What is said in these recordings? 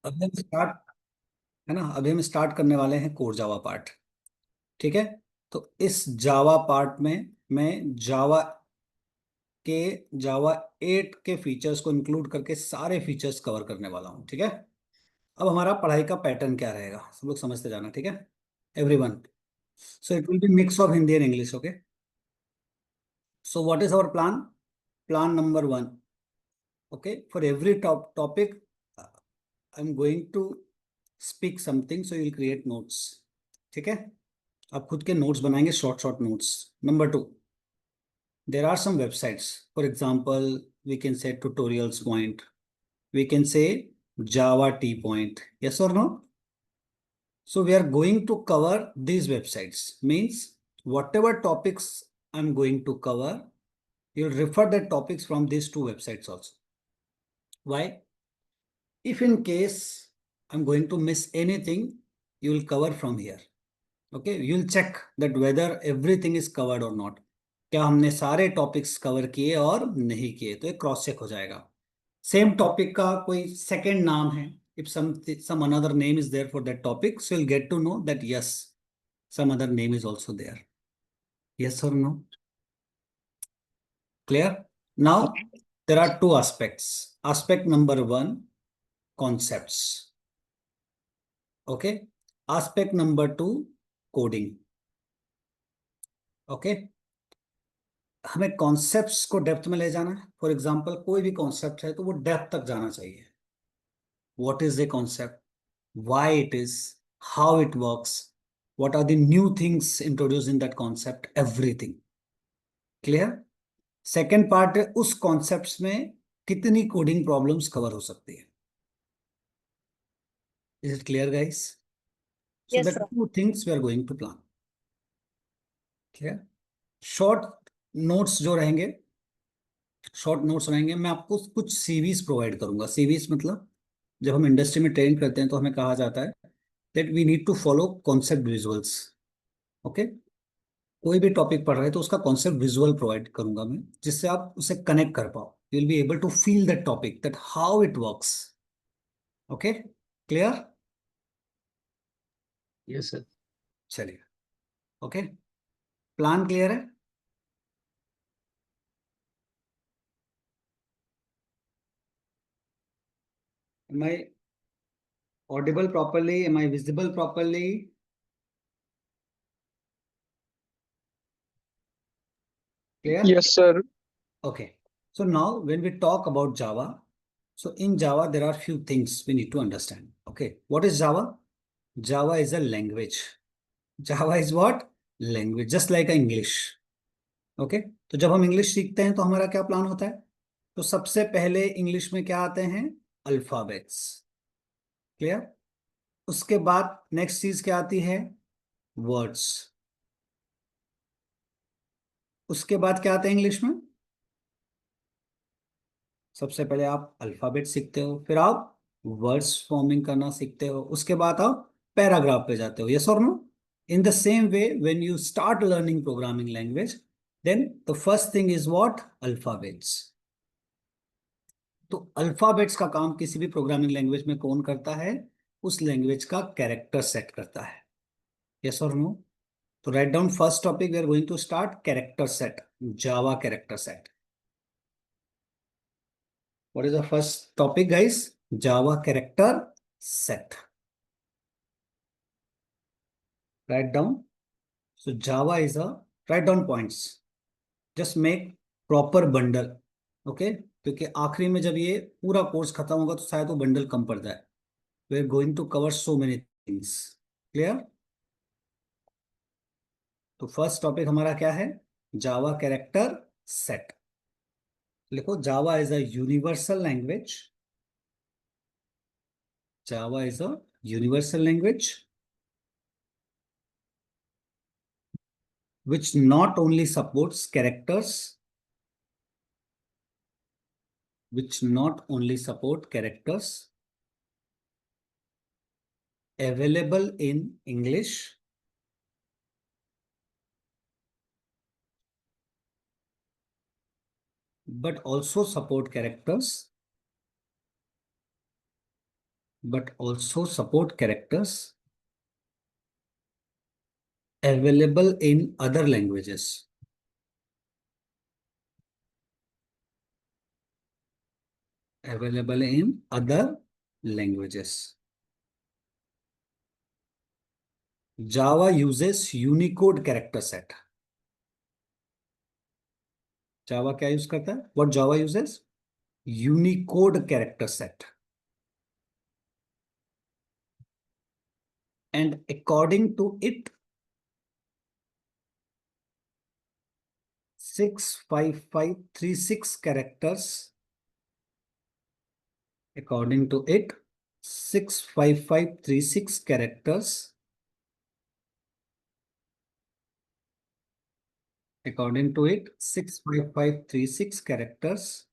अभी हम स्टार्ट है ना, अभी हम स्टार्ट करने वाले हैं कोर जावा पार्ट। ठीक है। तो इस जावा पार्ट में मैं जावा के जावा 8 के फीचर्स को इंक्लूड करके सारे फीचर्स कवर करने वाला हूँ। ठीक है। अब हमारा पढ़ाई का पैटर्न क्या रहेगा, सब लोग समझते जाना। ठीक है everyone. So it will be mix of Hindi and English. Okay. So what is our plan? Plan number one. Okay, for every topic I am going to speak something, so you will create notes. ठीक है। आप खुद के notes बनाएंगे, short short notes. Number two, there are some websites. For example, we can say tutorials point, we can say java t point. Yes or no? So we are going to cover these websites. Means whatever topics I'm going to cover, you'll refer the topics from these two websites also. Why? If in case I'm going to miss anything, you will cover from here. Okay, you'll check that whether everything is covered or not. क्या हमने सारे topics cover किए और नहीं किए, तो ये cross check हो जाएगा। सेम टॉपिक का कोई सेकंड नाम है, if some another name is there for that topic, so you'll get to know that yes, some other name is also there. Yes or no? Clear? Now there are two aspects. Aspect number one, concepts. Okay. Aspect number two, coding. Okay. हमें concepts को depth में ले जाना है। For example, कोई भी concept है तो वो डेप्थ तक जाना चाहिए। What is the concept, why it is, how it works, what are the new things introduce in that concept, everything. Clear? Second part है उस कॉन्सेप्ट्स में कितनी कोडिंग प्रॉब्लम्स कवर हो सकती है। Is it clear guys? So Yes, that sir. Two things we are going to plan. Clear? Short notes जो रहेंगे, short notes रहेंगे, मैं आपको कुछ सीवीज प्रोवाइड करूंगा। सीवीज मतलब जब हम इंडस्ट्री में ट्रेन करते हैं तो हमें कहा जाता है that we need to follow concept visuals. Okay. कोई भी टॉपिक पढ़ रहे हैं तो उसका कॉन्सेप्ट विजुअल प्रोवाइड करूंगा मैं, जिससे आप उसे कनेक्ट कर पाओ। You will be able to feel that topic, that how it works. Okay. Clear? Yes sir. चलिए। ओके। प्लान क्लियर है? Am I audible properly? Am I visible properly? Clear? Yes, sir. Okay. So now when we talk about Java, so in Java there are few things we need to understand. Okay. What is Java? Java is a language. Java is what? Language, just like English. Okay. तो जब हम English सीखते हैं तो हमारा क्या plan होता है? तो सबसे पहले इंग्लिश में क्या आते हैं? अल्फाबेट्स। क्लियर? उसके बाद नेक्स्ट चीज क्या आती है? वर्ड्स। उसके बाद क्या आता है इंग्लिश में? सबसे पहले आप अल्फाबेट सीखते हो, फिर आप वर्ड्स फॉर्मिंग करना सीखते हो, उसके बाद आप पैराग्राफ पे जाते हो। यस और no? In the same way when you start learning programming language, then the first thing is what? Alphabets. तो अल्फाबेट्स का काम किसी भी प्रोग्रामिंग लैंग्वेज में कौन करता है? उस लैंग्वेज का कैरेक्टर सेट करता है। यस और नो? तो write down first topic, we are going to start character set, Java character set. What is the first topic, guys? Java character set. Write down. So Java is a, write down points. Just make proper bundle. Okay? क्योंकि आखिरी में जब ये पूरा course खत्म होगा तो शायद वो बंडल कम पड़ जाए। We are going to cover so many things. Clear? तो फर्स्ट टॉपिक हमारा क्या है? Java character set. लिखो, Java is a universal language. Java is a universal language which not only supports characters, which not only support characters available in English, but also support characters but also support characters available in other languages. Available in other languages. Java uses Unicode character set. Java क्या use करता है? What Java uses? Unicode character set. And according to it, 65536 characters. According to it, 65536 characters. According to it, 65536 characters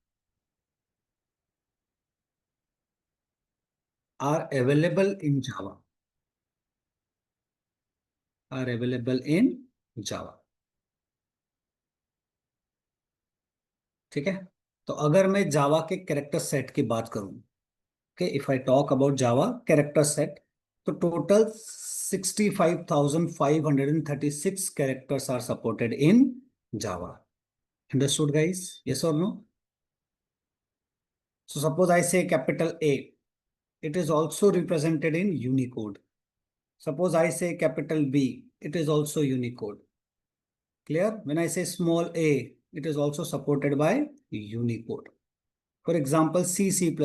are available in Java. Are available in Java. ठीक है, तो अगर मैं जावा के character set की बात करूं, okay, if I talk about Java character set, तो total 65,536 characters are supported in Java. Understood, guys? Yes or no? So suppose I say capital A, it is also represented in Unicode. Suppose I say capital B, it is also Unicode. Clear? When I say small a, it is also supported by Unicode. For example, C, C++,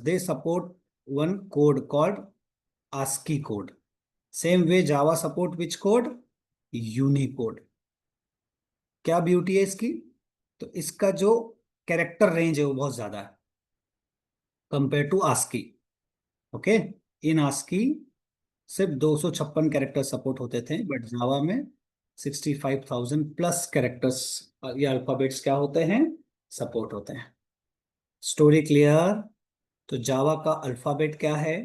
they support one code called ASCII code. Same way Java support which code? Unicode. क्या beauty है इसकी? तो इसका जो character range है वो बहुत ज्यादा है compare to ASCII. Okay, in ASCII सिर्फ 256 कैरेक्टर सपोर्ट होते थे, बट जावा में 65,000 प्लस कैरेक्टर्स या अल्फाबेट्स क्या होते हैं? सपोर्ट होते हैं. Story clear? तो जावा का अल्फाबेट क्या है?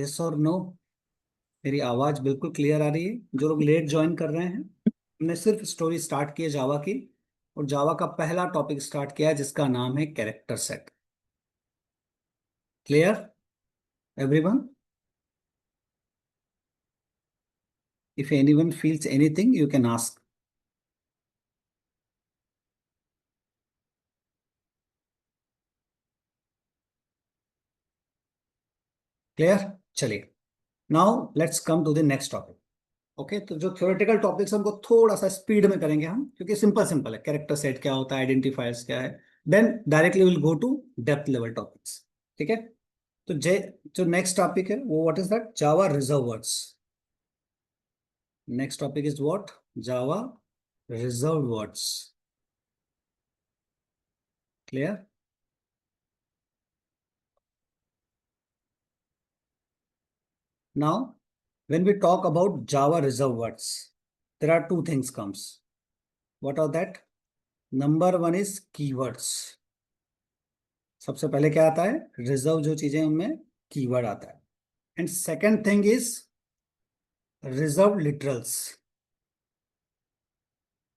यस और नो? मेरी आवाज बिल्कुल क्लियर आ रही है? जो लोग लेट ज्वाइन कर रहे हैं, हमने सिर्फ स्टोरी स्टार्ट की है जावा की, और जावा का पहला टॉपिक स्टार्ट किया है जिसका नाम है character set. Clear everyone? If anyone feels anything you can ask. Clear? चलिए, now let's come to the next topic. Okay, तो जो थ्योरेटिकल टॉपिक्स हैं उनको थोड़ा सा स्पीड में करेंगे हम, क्योंकि सिंपल सिंपल है. कैरेक्टर सेट क्या होता है, आइडेंटिफायर्स क्या है, then directly will go to depth level topics. ठीक है, तो जे जो नेक्स्ट टॉपिक है वो what is that? Java reserve words. Next topic is what? Java reserve words. Clear? Now when we talk about Java reserve words, there are two things comes. What are that? Number one is keywords. सबसे पहले क्या आता है? Reserve जो चीजें उनमें keyword आता है. And second thing is reserve literals.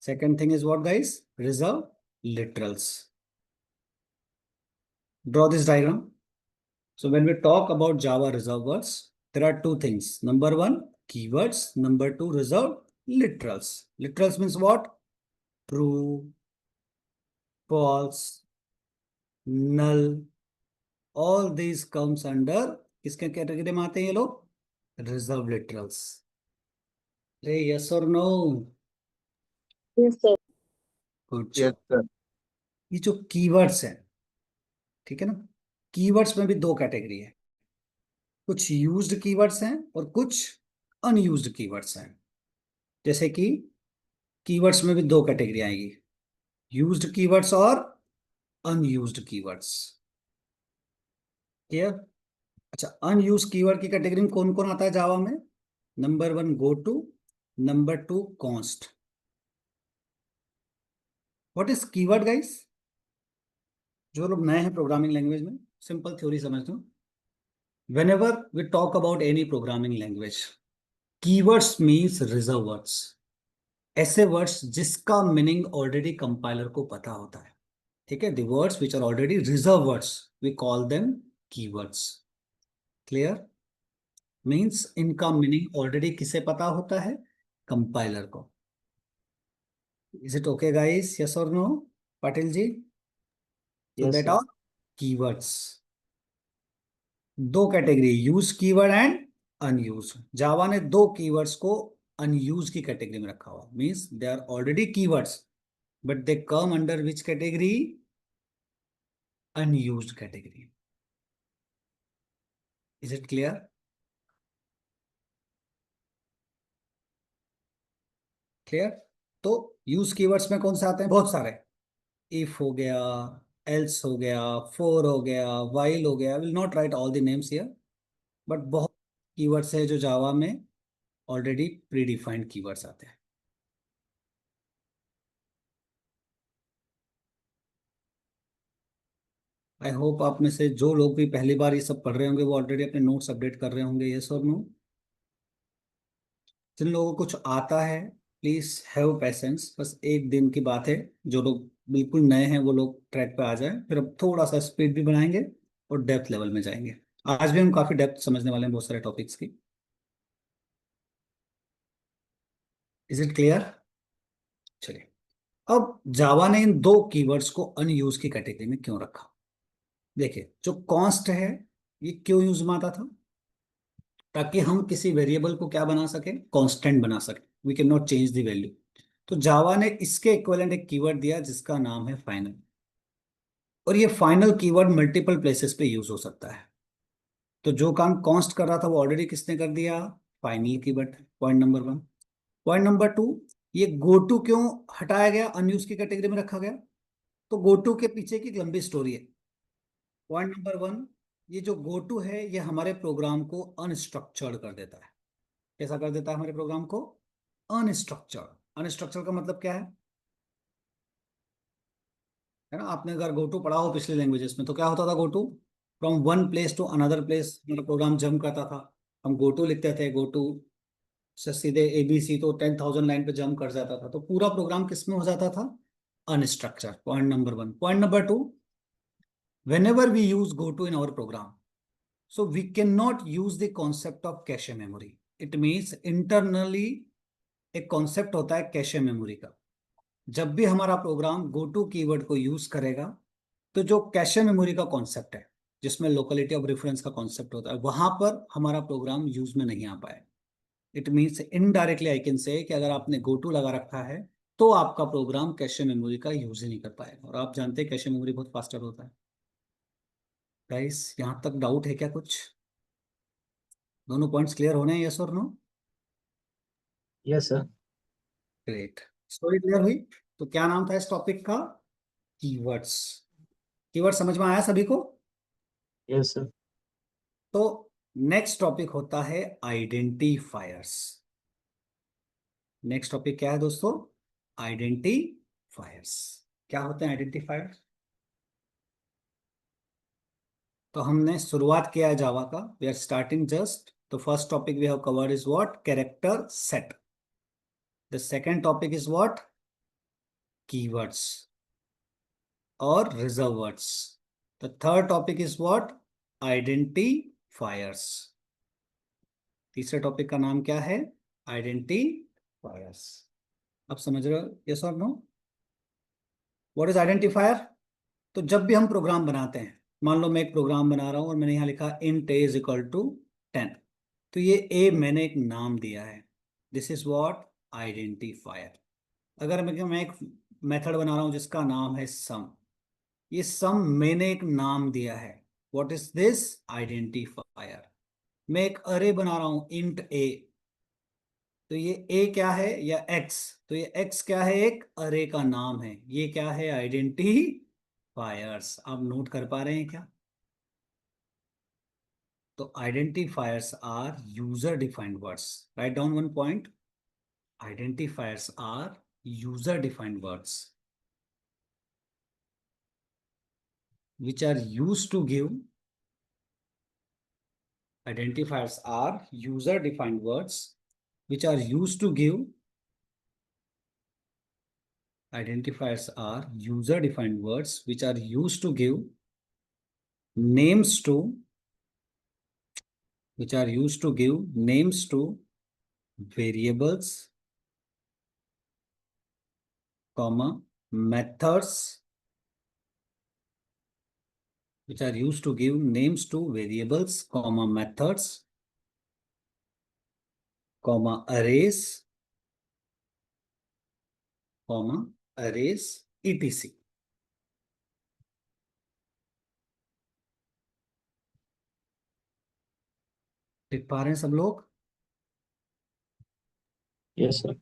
Second thing is what guys? Reserve literals. Draw this diagram. So when we talk about Java reserve words, there are two things. Number one, keywords. Number two, reserve literals. Literals means what? True, false, null. All these comes under किसके category में आते हैं ये लोग? Reserve literals. अरे yes और no? Yes, sir. Good Yes, job. sir. ये जो कीवर्ड्स हैं, ठीक है ना, कीवर्ड्स में भी दो कैटेगरी है. कुछ यूज्ड कीवर्ड्स हैं और कुछ अनयूज्ड कीवर्ड्स हैं. जैसे कि कीवर्ड्स में भी दो कैटेगरी आएगी, यूज्ड कीवर्ड्स और अनयूज्ड कीवर्ड्स. क्लियर? अच्छा, अनयूज कीवर्ड की कैटेगरी में कौन कौन आता है जावा में? Number one goto, number two const. What is keyword guys? जो लोग नए हैं प्रोग्रामिंग लैंग्वेज में, सिंपल थ्योरी समझ लो. whenever we talk about any programming language, keywords means reserve words. ऐसे वर्ड्स जिसका मीनिंग ऑलरेडी कंपाइलर को पता होता है. ठीक है, the words which are already reserve words we call them keywords. Clear? Means इनका मीनिंग ऑलरेडी किसे पता होता है? कंपाइलर को। Is it okay guys? Yes और नो? पाटिल जी, तो Yes, that sir. Are keywords. दो category, use keyword and unuse. Java ने दो कीवर्ड्स को अनयूज की कैटेगरी में रखा हुआ, means they are already keywords but they come under which category? Unused category. Is it clear? Clear? तो use keywords में कौन से आते हैं? बहुत सारे। इफ हो गया, एल्स हो गया, फोर हो गया, वाइल हो गया। Will not right all the names here, but बहुत कीवर्ड्स है जो जावा में ऑलरेडी प्री डिफाइंड कीवर्ड्स आते हैं। आई होप आप में से जो लोग भी पहली बार ये सब पढ़ रहे होंगे वो ऑलरेडी अपने नोट्स अपडेट कर रहे होंगे। यस और नो? जिन लोगों को कुछ आता है, प्लीज हैव पेशेंस, बस एक दिन की बात है। जो लोग बिल्कुल नए हैं वो लोग ट्रैक पे आ जाएं, फिर अब थोड़ा सा स्पीड भी बढ़ाएंगे और डेप्थ लेवल में जाएंगे। आज भी हम काफी डेप्थ समझने वाले हैं बहुत सारे टॉपिक्स की। Is it clear? चलिए, अब जावा ने इन दो कीवर्ड्स को अनयूज की कैटेगरी में क्यों रखा? देखिए, जो कॉन्स्ट है ये क्यों यूज में आता था? ताकि हम किसी वेरिएबल को क्या बना सके? कांस्टेंट बना सके। We can not change the value. तो जावा ने इसके इक्विवेलेंट एक कीवर्ड दिया जिसका नाम है फाइनल। और ये फाइनल कीवर्ड मल्टीपल प्लेसेस पे यूज हो सकता है। तो जो काम कॉन्स्ट कर रहा था वो ऑलरेडी किसने कर दिया? Final keyword. Point number one. Point number to, ये गो टू क्यों हटाया गया, अनयूज की कैटेगरी में रखा गया? तो गो टू के पीछे की एक लंबी स्टोरी है। पॉइंट नंबर वन, ये जो गो टू है ये हमारे प्रोग्राम को अनस्ट्रक्चर्ड कर देता है। कैसा कर देता है हमारे प्रोग्राम को? अनस्ट्रक्चर्ड। अनस्ट्रक्चर्ड का मतलब क्या है ना? आपने अगर गोटू पढ़ा हो पिछले लैंग्वेजेस में तो क्या होता था? Goto from one place to another place, मतलब प्रोग्राम जंप करता था। हम गोटू लिखते थे, गोटू से सीधे एबीसी तो 10,000 लाइन पे जंप कर जाता था। तो पूरा प्रोग्राम किस में हो जाता था? Unstructure. Point number one. Point number two, whenever we use goto in our program, so we cannot use the concept of cache memory. It means internally एक कॉन्सेप्ट होता है कैशे मेमोरी का। जब भी हमारा प्रोग्राम गो टू कीवर्ड को use करेगा तो जो कैशे मेमोरी का कॉन्सेप्ट है, जिसमें लोकेलिटी ऑफ रेफरेंस का कॉन्सेप्ट होता है, वहां पर हमारा प्रोग्राम यूज में नहीं आ पाए। It means indirectly I can say कि अगर आपने गो टू लगा रखा है तो आपका प्रोग्राम कैशे मेमोरी का यूज ही नहीं कर पाएगा। और आप जानते हैं कैशे मेमोरी बहुत फास्टर होता है। गाइस, यहाँ तक डाउट है क्या कुछ? दोनों पॉइंट्स क्लियर होने हैं? यस और no? Yes, sir. Great. Story clear हुई? तो क्या नाम था इस टॉपिक का? कीवर्ड्स। कीवर्ड समझ में आया सभी को? Yes, sir. तो नेक्स्ट टॉपिक होता है आइडेंटिफायर्स। नेक्स्ट टॉपिक क्या है दोस्तों? आइडेंटिफायर्स। क्या होते हैं आइडेंटिफायर्स? तो हमने शुरुआत किया है जावा का, वी आर स्टार्टिंग जस्ट। तो first topic we have covered is what? Character set. The second topic is what? Keywords और reserve words. The third topic is what? Identifiers. तीसरे टॉपिक का नाम क्या है? आइडेंटिफायर्स। अब समझ रहे हो? यस और नो? What is identifier? तो जब भी हम प्रोग्राम बनाते हैं, मान लो मैं एक प्रोग्राम बना रहा हूं और मैंने यहाँ लिखा int a is equal to 10। तो ये ए मैंने एक नाम दिया है। This is what? आइडेंटिफायर। अगर मैं एक मेथड बना रहा हूं जिसका नाम है सम, ये सम मैंने एक नाम दिया है। What is this? आइडेंटिफायर। मैं एक अरे बना रहा हूं इंट ए, तो ये ए क्या है? या एक्स? तो ये एक्स क्या है? एक अरे का नाम है। ये क्या है? आइडेंटिफायर्स। आप नोट कर पा रहे हैं क्या? तो identifiers are user defined words. Write down one point. Identifiers are user defined words which are used to give identifiers are user defined words which are used to give Identifiers are user defined words which are used to give names to variables, comma, methods, which are used to give names to variables, comma, methods, comma, arrays, comma, arrays, etc. लिख पा रहे हैं सब लोग? Yes, sir.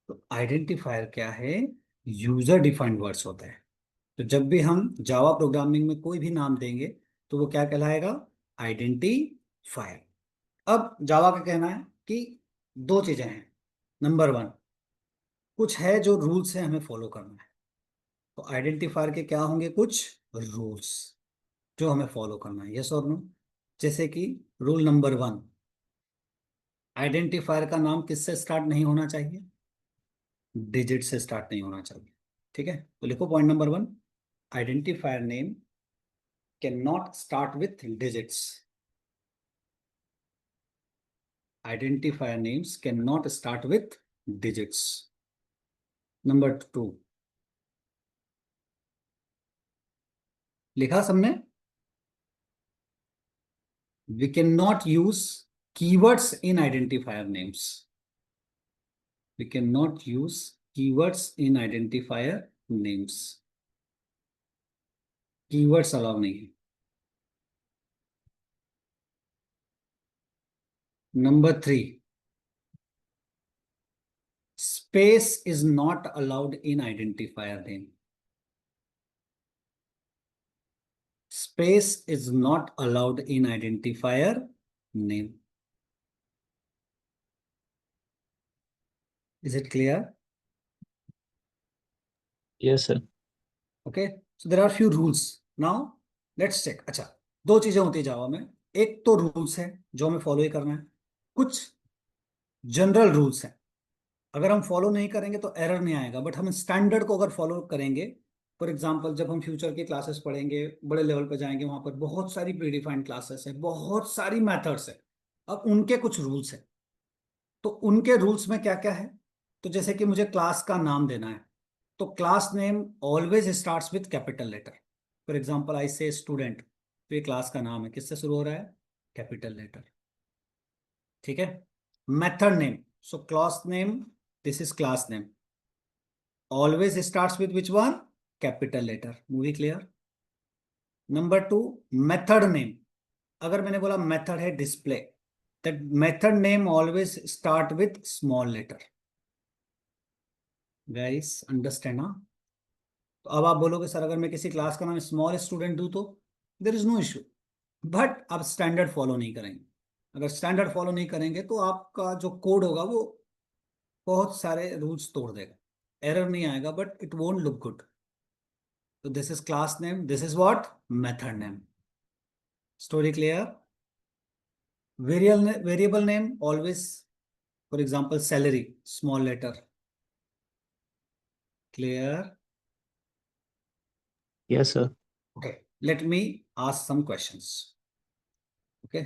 तो identifier क्या है? User defined words होते हैं। तो जब भी हम जावा प्रोग्रामिंग में कोई भी नाम देंगे तो वो क्या कहलाएगा? आइडेंटिफायर। अब जावा का कहना है कि दो चीजें हैं। नंबर वन, कुछ है जो रूल्स है हमें फॉलो करना है। तो आइडेंटिफायर के क्या होंगे? कुछ रूल्स जो हमें फॉलो करना है, यस और नो। जैसे कि रूल नंबर वन, आइडेंटिफायर का नाम किससे स्टार्ट नहीं होना चाहिए? डिजिट से स्टार्ट नहीं होना चाहिए। ठीक है, तो लिखो point number one, identifier name can not start with digits. Identifier names cannot start with digits. Number two, लिखा सबने? We cannot use keywords in identifier names. We cannot use keywords in identifier names. Keywords allow नहीं है. Number three, space is not allowed in identifier name. Space is not allowed in identifier name. Is it clear? Yes, sir. Okay, so there are few rules. Now let's check. अच्छा, दो चीजें होती है Java में। एक तो rules है जो हमें फॉलो ही करना है, कुछ जनरल रूल्स हैं। अगर हम फॉलो नहीं करेंगे तो एरर नहीं आएगा, बट हम स्टैंडर्ड को अगर फॉलो करेंगे, फॉर एग्जाम्पल जब हम फ्यूचर की क्लासेस पढ़ेंगे, बड़े लेवल पर जाएंगे, वहां पर बहुत सारी प्रीडिफाइंड क्लासेस है, बहुत सारी मेथड्स है। अब उनके कुछ रूल्स है, तो उनके रूल्स में क्या क्या है? तो जैसे कि मुझे क्लास का नाम देना है, तो class name always starts with capital letter. For example I say student, तो ये क्लास का नाम है, किससे शुरू हो रहा है? Capital letter. ठीक है। Method name, so class name, this is class name, always starts with which one? Capital letter. Movie clear? Number two, method name. अगर मैंने बोला मेथड है display, that method name always start with small letter. Guys understand ना? तो अब आप बोलोगे sir अगर मैं किसी क्लास का नाम स्मॉल स्टूडेंट दूं तो there is no issue, but आप स्टैंडर्ड फॉलो नहीं करेंगे। अगर स्टैंडर्ड फॉलो नहीं करेंगे तो आपका जो कोड होगा वो बहुत सारे रूल्स तोड़ देगा। एरर नहीं आएगा but it won't look good. तो this is class name, this is what? Method name. Story clear? Variable name always, for example salary, small letter. Clear? Yes, sir. Okay, let me ask some questions. Okay,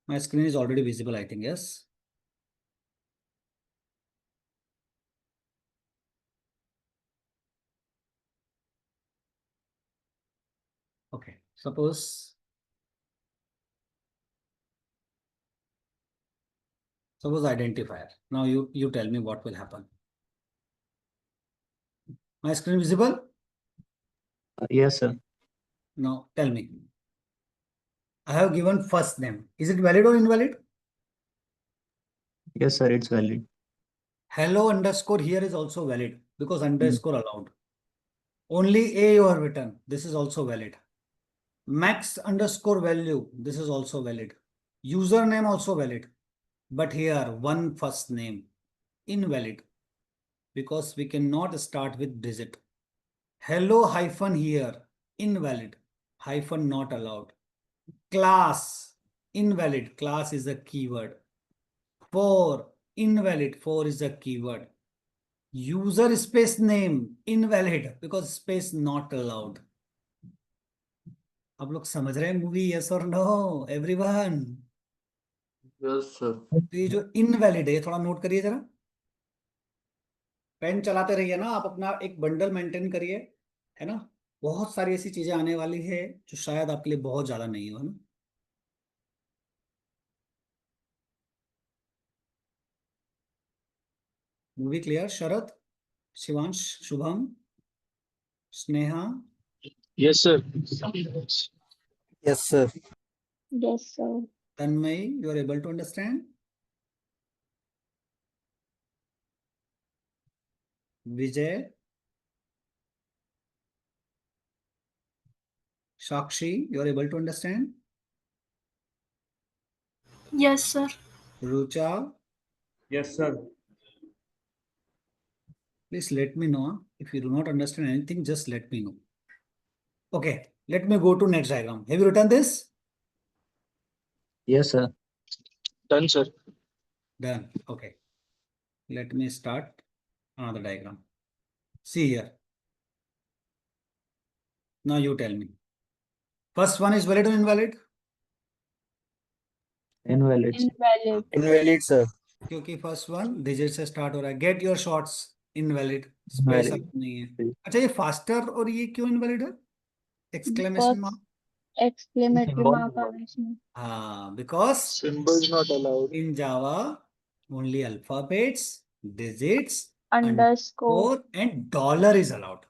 my screen is already visible, I think, yes? Okay, suppose identifier. Now you tell me what will happen. My screen visible? Yes, sir. Now tell me. I have given first name. Is it valid or invalid? Yes, sir. It's valid. Hello underscore here is also valid because Mm. underscore allowed. Only A you have written. This is also valid. Max underscore value. This is also valid. Username also valid. But here one first name invalid because we cannot start with digit. Hello hyphen here invalid. Hyphen not allowed. Class invalid. Class is a keyword. For invalid. For is a keyword. User space name invalid because space not allowed. आप लोग समझ रहे हैं movie, yes और no everyone? Yes sir. तो ये जो invalid है थोड़ा नोट करिए जरा। पेन चलाते रहिए ना, आप अपना एक बंडल मेंटेन करिए, है ना। बहुत सारी ऐसी चीजें आने वाली है जो शायद आपके लिए बहुत ज्यादा नहीं हो, है ना। Movie clear? Sharad, Shivansh, Shubham, Sneha, yes sir. Yes, sir. Yes, sir. Tanmayi, you are able to understand? Vijay, Sakshi, you are able to understand? Yes, sir. Rucha, yes sir. please let me know if you do not understand anything, just let me know. Okay, let me go to next diagram. Have you written this? Yes sir. Done sir. Done. Okay, let me start another diagram. See here. Now you tell me. First one is valid or invalid? Invalid. Invalid. Invalid, sir. क्योंकि first one digit से start हो रहा है। Get your shorts, invalid, space Invalid. नहीं है। अच्छा, ये faster और ये क्यों इनवैलिड है? Exclamation Because mark. exclamatory Symbol. mark आ रहा है इसमें. हाँ, because symbol not allowed. In Java only alphabets, digits, Underscore. underscore and dollar is allowed.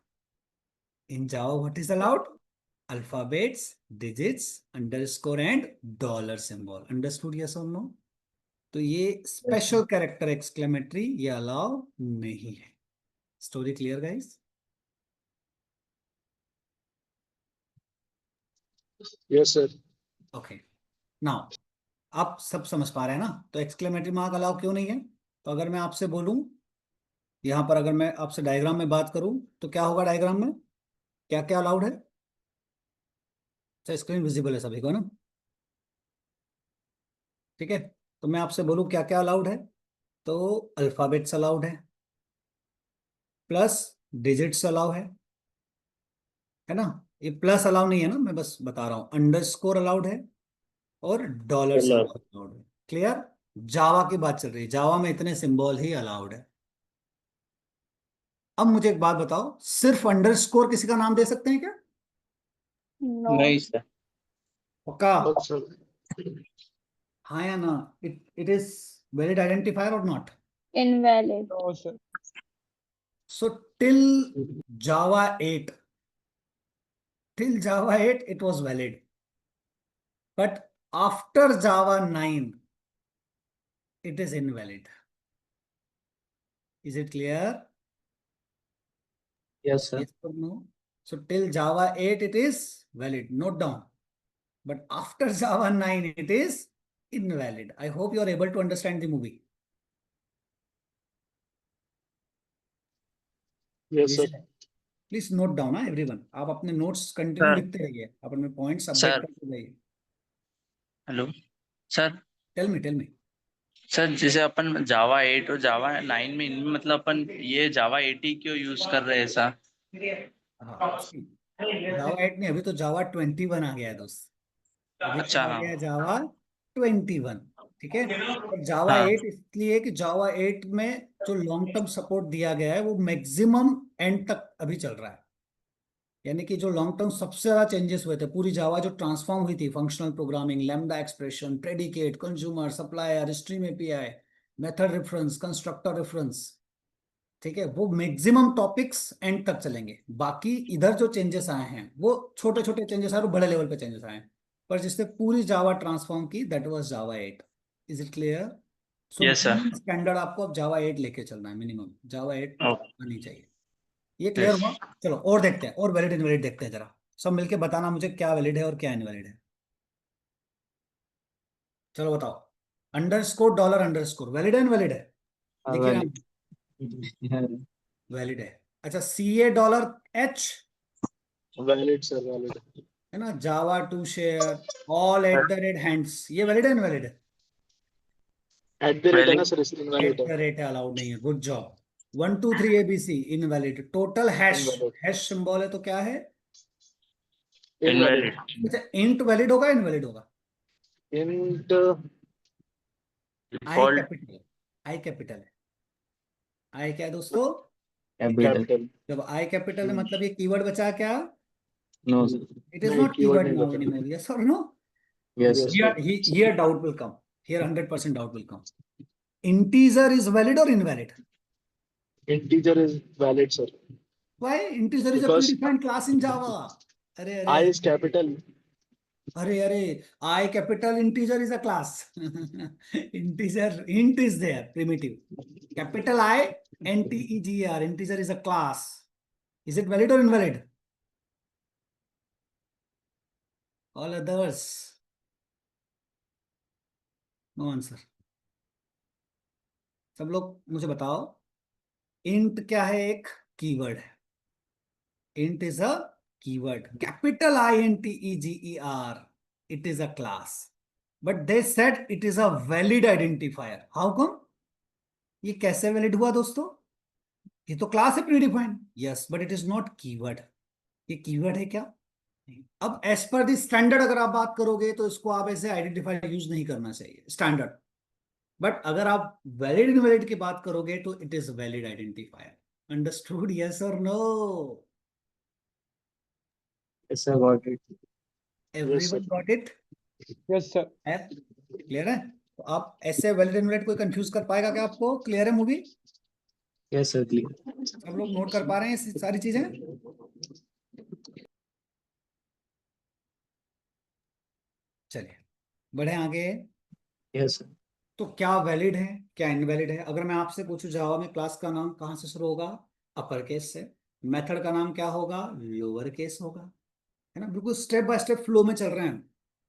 In Java, what is allowed? Alphabets, digits, underscore and dollar symbol. Understood? Yes or no? तो ये special character exclamatory ये allow नहीं है। Story clear guys? Yes sir. Okay, now आप सब समझ पा रहे हैं ना? तो एक्सक्लेमेटरी मार्क अलाउ क्यों नहीं है? तो अगर मैं आपसे बोलूं, यहां पर अगर मैं आपसे डायग्राम में बात करूं तो क्या होगा डायग्राम में? क्या क्या अलाउड है? अच्छा, स्क्रीन विजिबल है सभी को ना? ठीक है, तो मैं आपसे बोलूं क्या क्या अलाउड है, तो अल्फाबेट्स अलाउड है, प्लस डिजिट्स अलाउ है ना। ये प्लस अलाउ नहीं है ना, मैं बस बता रहा हूं। अंडरस्कोर अलाउड है और डॉलर Dollar. सिंबल अलाउड है। क्लियर? जावा की बात चल रही है, जावा में इतने सिंबल ही अलाउड है। अब मुझे एक बात बताओ, सिर्फ अंडरस्कोर किसी का नाम दे सकते हैं क्या? No. नहीं सर। पक्का? सर। हाँ या ना? इट इज वैलिड आइडेंटिफायर और not? Invalid. No sir. So till Java 8, till Java 8 it was valid, but after Java 9 it is invalid. Is it clear? Yes sir. Yes or no? So till Java 8 it is valid, note down. But after Java 9 it is invalid. I hope you are able to understand the movie. Yes sir. Please note down ना everyone, आप अपने notes continue sir लिखते रहिए, अपने points update sir करते रहिए। Hello sir. Tell me. Sir जैसे अपन जावा 8 और जावा 9 में इनमें मतलब अपन ये जावा 8 ही क्यों यूज कर रहे हैं ऐसा? हाँ, जावा 8 नहीं, अभी तो जावा 21 आ गया है दोस्त। अभी तो अच्छा आ हाँ। गया जावा 21। ठीक है, और जावा हाँ 8 इसलिए कि जावा 8 में जो लॉन्ग टर्म सपोर्ट दिया गया है वो मैक्सिमम एंड तक अभी चल रहा है। यानी कि जो लॉन्ग टर्म सबसे ज्यादा चेंजेस हुए थे, पूरी जावा जो ट्रांसफॉर्म हुई थी, functional programming, lambda expression, predicate, consumer, supplier, stream API, method reference, constructor reference, ठीक है, वो मैक्सिमम टॉपिक्स एंड तक चलेंगे। बाकी इधर जो चेंजेस आए हैं वो छोटे छोटे चेंजेस आए और बड़े लेवल पे चेंजेस आए हैं, पर जिसने पूरी जावा ट्रांसफॉर्म की that was Java 8। Is it clear? So yes sir. Minimum standard आपको अब जावा 8 लेके चलना है, मिनिमम जावा 8 आनी चाहिए। ये क्लियर यस हुआ? चलो और देखते हैं, और वैलिड इनवैलिड देखते हैं जरा। सब मिलके बताना मुझे क्या वैलिड है और क्या इनवैलिड है। चलो बताओ। अंडरस्कोर, डॉलर अंडरस्कोर वैलिड है इनवैलिड है? देखिए ना, वैलिड। वैलिड है। अच्छा, C A dollar H, valid sir. Valid. है ना, Java to share, all at the rate hands, ये वैलिड है इनवैलिड है? एट द रेट है ना वैलिड। सर, इसलिए एट इनवैलिड है। द रेट है, अलाउड नहीं है। Good job. 1 2 3 ABC invalid. Total hash, Invalid. Hash symbol है तो क्या है? Invalid. अच्छा, इंट वैलिड होगा इनवैलिड होगा? Int आई डिफॉल्ट कैपिटल, आई कैपिटल है। आई क्या है दोस्तों? Capital. capital. जब आई कैपिटल है मतलब ये कीवर्ड बचा क्या? No, sir. इट इज नहीं, नॉट keyword कीवर्ड नहीं नाउ बचा। एनीमोर, यस और no? Yes, Yes, sir. sir. Here doubt will come. Here 100% doubt will come. Integer is valid or invalid? Integer is valid, sir. Why? Integer is a Because predefined class in Java. अरे अरे I is capital. अरे अरे, I capital integer is a class. Integer, int is there, primitive. Capital I, integer, integer is a class. Is it valid or invalid? All others, no answer. सब लोग मुझे बताओ, int क्या है? एक keyword है। int is a keyword. Capital INTEGER. It is a class. But they said it is a valid identifier. How come? ये कैसे वैलिड हुआ दोस्तों? ये तो क्लास है predefined. Yes, but it is not keyword. ये कीवर्ड है क्या? नहीं। अब एज पर द स्टैंडर्ड अगर आप बात करोगे तो इसको आप ऐसे आइडेंटिफायर यूज नहीं करना चाहिए, स्टैंडर्ड। बट अगर आप वैलिड इनवैलिड की बात करोगे तो it is valid identifier. Understood? Yes और no? Yes, I got it. Yes, sir. Everyone got it? Yes, sir. है? क्लियर है? तो आप ऐसे वैलिड इनवैलिड कोई कंफ्यूज कर पाएगा क्या आपको? क्लियर है मूवी? Yes, sir. Clear. सब लोग नोट कर पा रहे हैं ये सारी चीजें? चलिए बढ़े आगे। Yes, sir. तो क्या वैलिड है, क्या इनवैलिड है? अगर मैं आपसे पूछूं जावा में क्लास का नाम कहाँ से शुरू होगा? अपर केस से। मेथड का नाम क्या होगा? लोअर केस होगा। है ना? बिल्कुल स्टेप बाय स्टेप फ्लो में चल रहे हैं।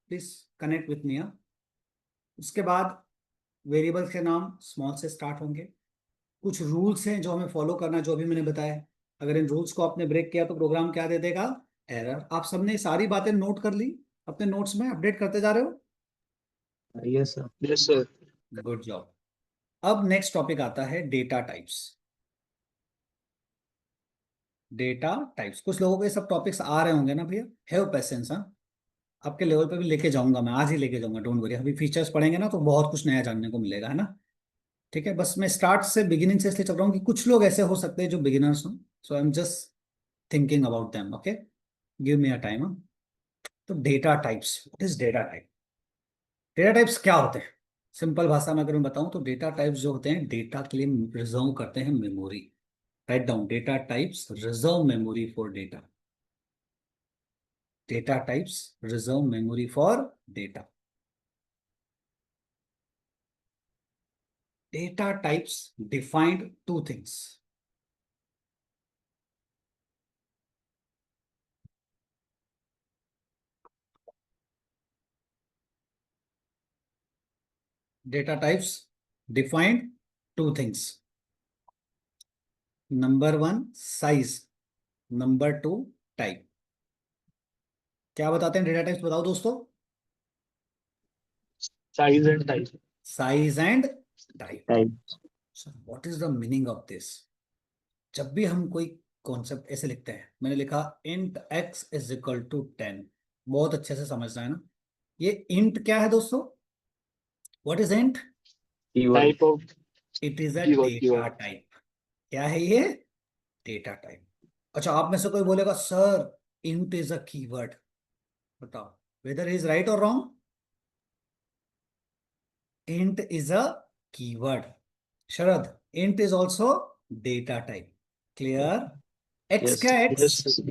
Please connect with me. उसके बाद वेरिएबल्स के नाम स्मॉल से स्टार्ट होंगे। कुछ रूल्स हैं जो हमें फॉलो करना है, जो अभी मैंने बताया। अगर इन रूल्स को आपने ब्रेक किया तो प्रोग्राम क्या दे देगा? एरर। आप सबने सारी बातें नोट कर ली? अपने नोट्स में अपडेट करते जा रहे हो? Yes, sir. Yes, sir. Good job. अब नेक्स्ट टॉपिक आता है डेटा टाइप्स। डेटा टाइप्स, कुछ लोगों को ये सब टॉपिक्स आ रहे होंगे ना भैया? Have patience. हाँ, आपके लेवल पे भी लेके जाऊंगा मैं, आज ही लेके जाऊंगा, डोंट वरी। अभी फीचर्स पढ़ेंगे ना तो बहुत कुछ नया जानने को मिलेगा, है ना? ठीक है, बस मैं स्टार्ट से बिगिनिंग से इसलिए चल रहा हूँ कि कुछ लोग ऐसे हो सकते हैं जो बिगिनर्स हों। So I am just thinking about them. Okay, give me a time. तो data types, what is data type? Data types क्या होते हैं? सिंपल भाषा में अगर मैं बताऊं तो डेटा टाइप्स जो होते हैं, डेटा के लिए रिजर्व करते हैं memory. Write down, data types reserve memory for data. Data types reserve memory for data. Data types defined two things. Data types defined two things. Number one, size. Number two, type. क्या बताते हैं data types? बताओ दोस्तों। Size and type. Size and type. Type. What is the meaning of this? जब भी हम कोई concept ऐसे लिखते हैं, मैंने लिखा int x is equal to 10, बहुत अच्छे से समझना है ना। ये int क्या है दोस्तों? What is int? Keyword. Type of it is a keyword. Data Keyword. Type. क्या है ये? Data type. अच्छा, आप में से कोई बोलेगा sir int is a keyword. बताओ वेदर इज राइट और wrong? int is a keyword. Sharad, int is also data type. Clear? X Yes. क्या है? X? Yes, sir.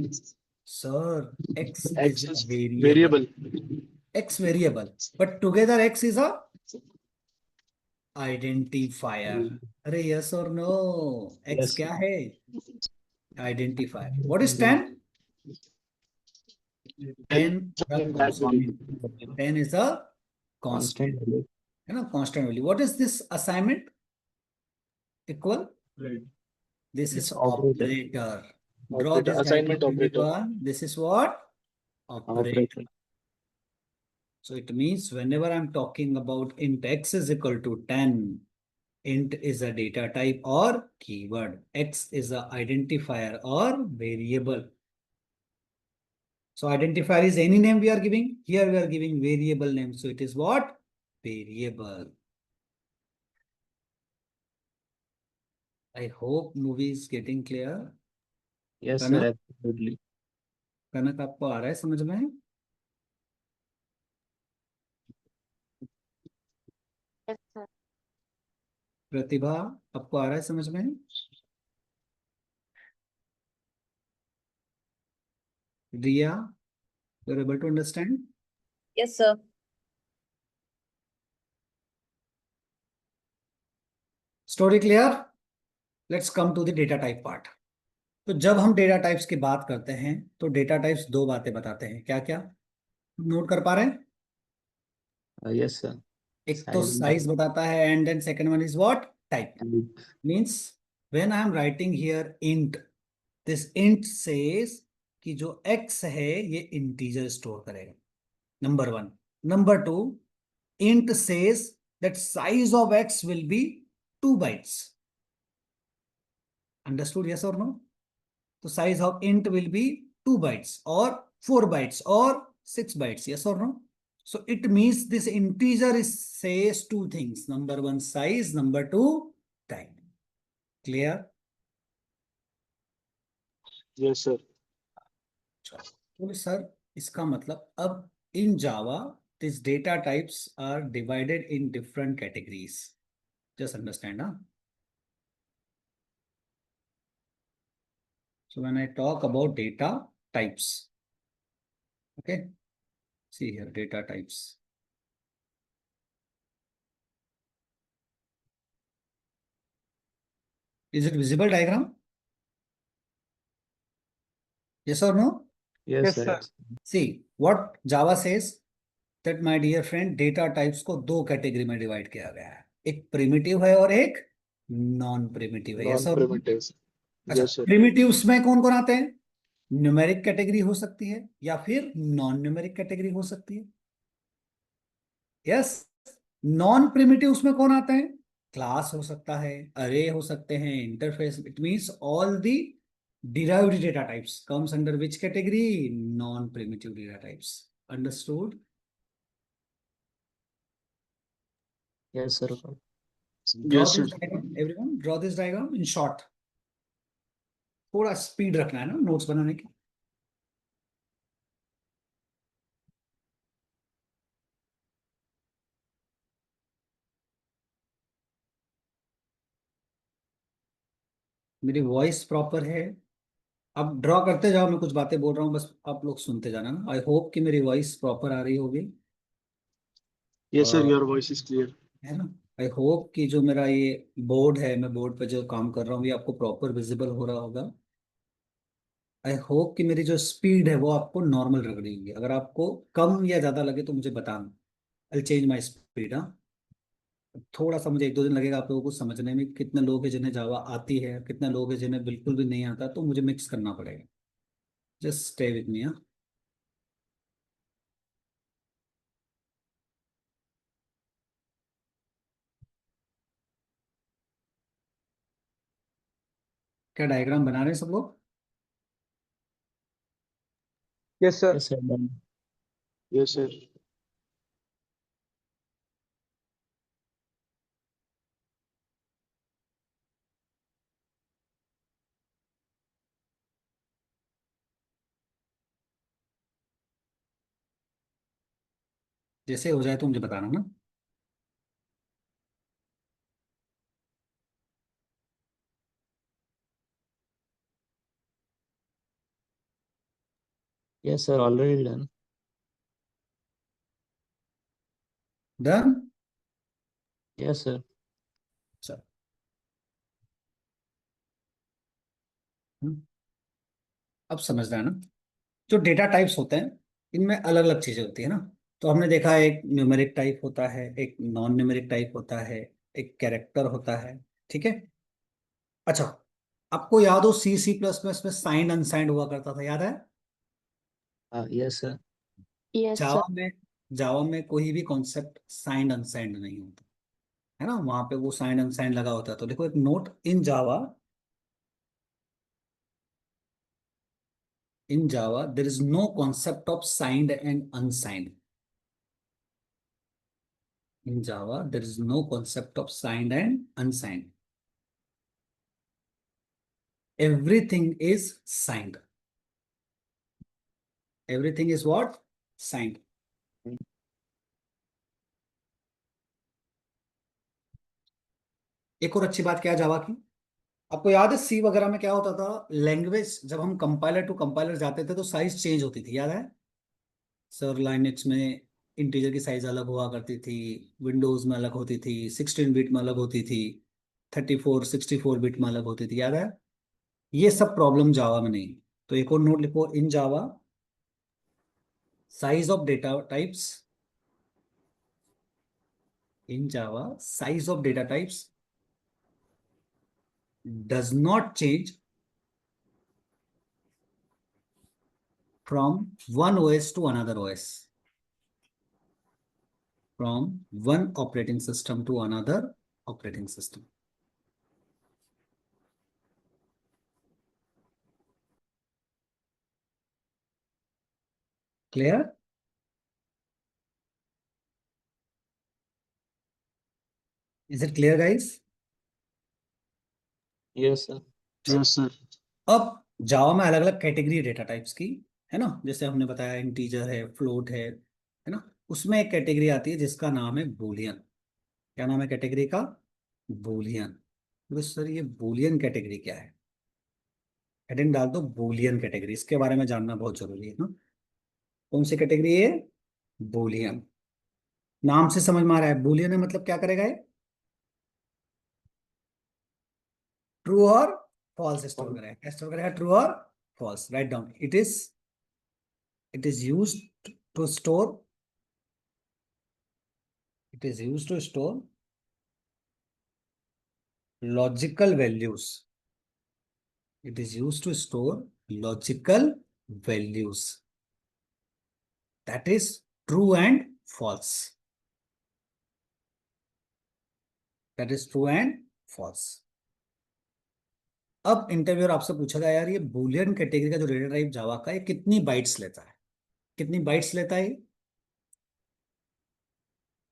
Sir, X X is a is variable. variable. X variable. But together X is a identifier. अरे yes or no? X Yes. क्या है? Identifier. What is 10? 10 is a That value. constant. 10 is a constant. Constant value. है ना? Constant value. What is this assignment? Equal? This It's is operator. operator. Draw Operator. this Assignment diagram, operator. everyone. This is what? Operator. Operator. So it means whenever I'm talking about int x is equal to 10, int is a data type or keyword, x is a identifier or variable. So identifier is any name we are giving. Here we are giving variable name, so it is what? Variable. I hope movie is getting clear. Yes, Kanak, sir. Absolutely. कनक आपको आ रहा है समझ में? Yes, sir. प्रतिभा, आपको आ रहा है समझ में? Riya, you are able to understand? Yes, sir. Story clear? Let's come to the data type part. तो जब हम डेटा टाइप्स की बात करते हैं तो डेटा टाइप्स दो बातें बताते हैं. क्या क्या नोट कर पा रहे हैं? Yes, sir. एक तो Size and साइज बताता है and then second one is what? Type. type. Means when I am writing here int, this int says कि जो x है ये इंटीजर स्टोर करेगा. Number one. Number two, int says that size of x will be 2 bytes. Understood? Yes or no? So size of int will be 2 bytes or 4 bytes or 6 bytes. Yes or no? So it means this integer is says two things. Number one, size. Number two, type. Clear? Yes, sir. तो sir इसका मतलब अब in Java these data types are divided in different categories. Just understand, huh? So when I talk about data types, okay, see here data types. Is it visible diagram? Yes or no? Yes, sir. See what Java says that my dear friend data types को दो category में divide किया गया है. एक primitive है और एक नॉन प्रिमिटिव है. Yes or no? Non-primitive. अच्छा, Yes, sir. प्रिमिटिव्स में कौन कौन आते हैं? न्यूमेरिक कैटेगरी हो सकती है या फिर नॉन न्यूमेरिक कैटेगरी हो सकती है. यस. नॉन प्रिमिटिव्स में कौन आते हैं? क्लास हो सकता है, अरे हो सकते हैं, interface. It means all the derived data types comes under which category? Non primitive data types. Understood? Yes, sir. Draw Yes, sir. this diagram, everyone. Draw this diagram in short. थोड़ा speed रखना है ना notes बनाने की. मेरी voice proper है? अब draw करते जाओ, मैं कुछ बातें बोल रहा हूँ, बस आप लोग सुनते जाना ना. आई होप कि मेरी वॉइस प्रॉपर आ रही होगी. Yes, sir. Your voice is clear. है ना? आई होप कि जो मेरा ये बोर्ड है, मैं बोर्ड पे जो काम कर रहा हूँ ये आपको प्रॉपर विजिबल हो रहा होगा. आई होप कि मेरी जो स्पीड है वो आपको नॉर्मल लग रही होगी. अगर आपको कम या ज़्यादा लगे तो मुझे बताना. I change my speed. हाँ, थोड़ा सा मुझे एक दो दिन लगेगा आप लोगों को समझने में. कितने लोग हैं जिन्हें जावा आती है, कितने लोग हैं जिन्हें बिल्कुल भी नहीं आता, तो मुझे मिक्स करना पड़ेगा. Just stay with me. हाँ, क्या डायग्राम बना रहे हैं सब लोग? Yes, sir. Yes, sir. Done. Yes, sir. जैसे हो जाए तो मुझे बताना ना. Yes, sir. Already done. Done. Yes, sir. चलो. अब समझना है ना. जो डेटा टाइप्स होते हैं इनमें अलग अलग चीजें होती है ना. तो हमने देखा है एक न्यूमेरिक टाइप होता है, एक नॉन न्यूमेरिक टाइप होता है, एक कैरेक्टर होता है. ठीक है. अच्छा, आपको याद हो सी सी प्लस प्लस में साइंड अनसाइंड हुआ करता था, याद है? Yes, sir. Yes, sir. जावा में कोई भी कॉन्सेप्ट साइंड अनसाइंड नहीं होता है ना, वहां पे वो साइन अनसाइन लगा होता है। तो देखो एक note, in Java there is no concept of signed and unsigned. In Java there is no concept of signed and unsigned, everything is signed, everything is what, signed. एक और अच्छी बात क्या है जावा की, आपको याद है सी वगैरह में क्या होता था, लैंग्वेज जब हम कंपाइलर टू कंपाइलर जाते थे तो साइज चेंज होती थी, याद है सर? लाइनेक्स में इंटीजर की साइज अलग हुआ करती थी, विंडोज में अलग होती थी, 16 बिट में अलग होती थी, 64 64 बिट में अलग होती थी, याद है? ये सब प्रॉब्लम जावा में नहीं। तो एक और नोट लिखो, in Java size of data types, in Java size of data types does not change from one OS to another OS, from one operating system to another operating system. Clear? Is it clear, guys? Yes, sir. Yes, sir. अब जावा में अलग अलग category data types की, है ना, जैसे हमने बताया इंटीजर है, फ्लोट है ना। उसमें एक कैटेगरी आती है जिसका नाम है बूलियन। क्या नाम है कैटेगरी का? बूलियन। तो सर ये बूलियन कैटेगरी क्या है? हेडिंग डाल दो बूलियन कैटेगरी, इसके बारे में जानना बहुत जरूरी है ना। कौन सी कैटेगरी है? बूलियन। नाम से समझ में आ रहा है बूलियन है मतलब क्या करेगा ये? ट्रू और फॉल्स स्टोर करेगा। क्या स्टोर करेगा? ट्रू और false. Write down, it is used to store, it is used to store logical values, it is used to store logical values, that is true and false, that is true and false। अब interviewer आपसे पूछेगा यार ये Boolean category का जो data type जावा का, ये कितनी बाइट्स लेता है? कितनी बाइट्स लेता है?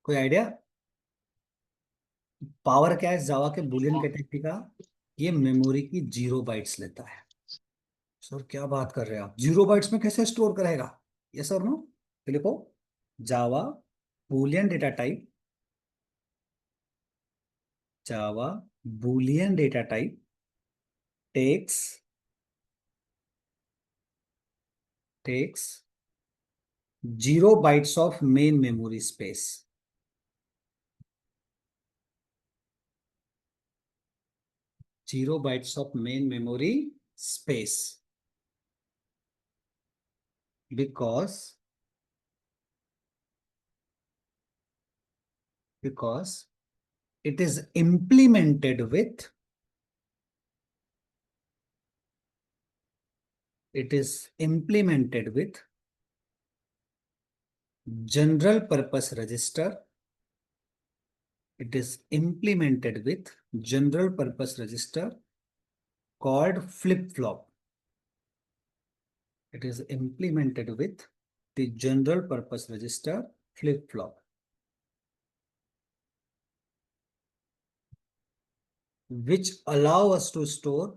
कोई आइडिया? पावर क्या है जावा के बूलियन कैटेगरी का? ये मेमोरी की 0 बाइट्स लेता है। सर क्या बात कर रहे हैं आप, 0 बाइट्स में कैसे स्टोर करेगा? यस और नो? तो लिखो Java boolean data type, Java boolean data type takes 0 bytes of main memory space, 0 bytes of main memory space, because it is implemented with, general purpose register, it is implemented with general purpose register called flip flop, it is implemented with the general purpose register flip flop, which allow us to store,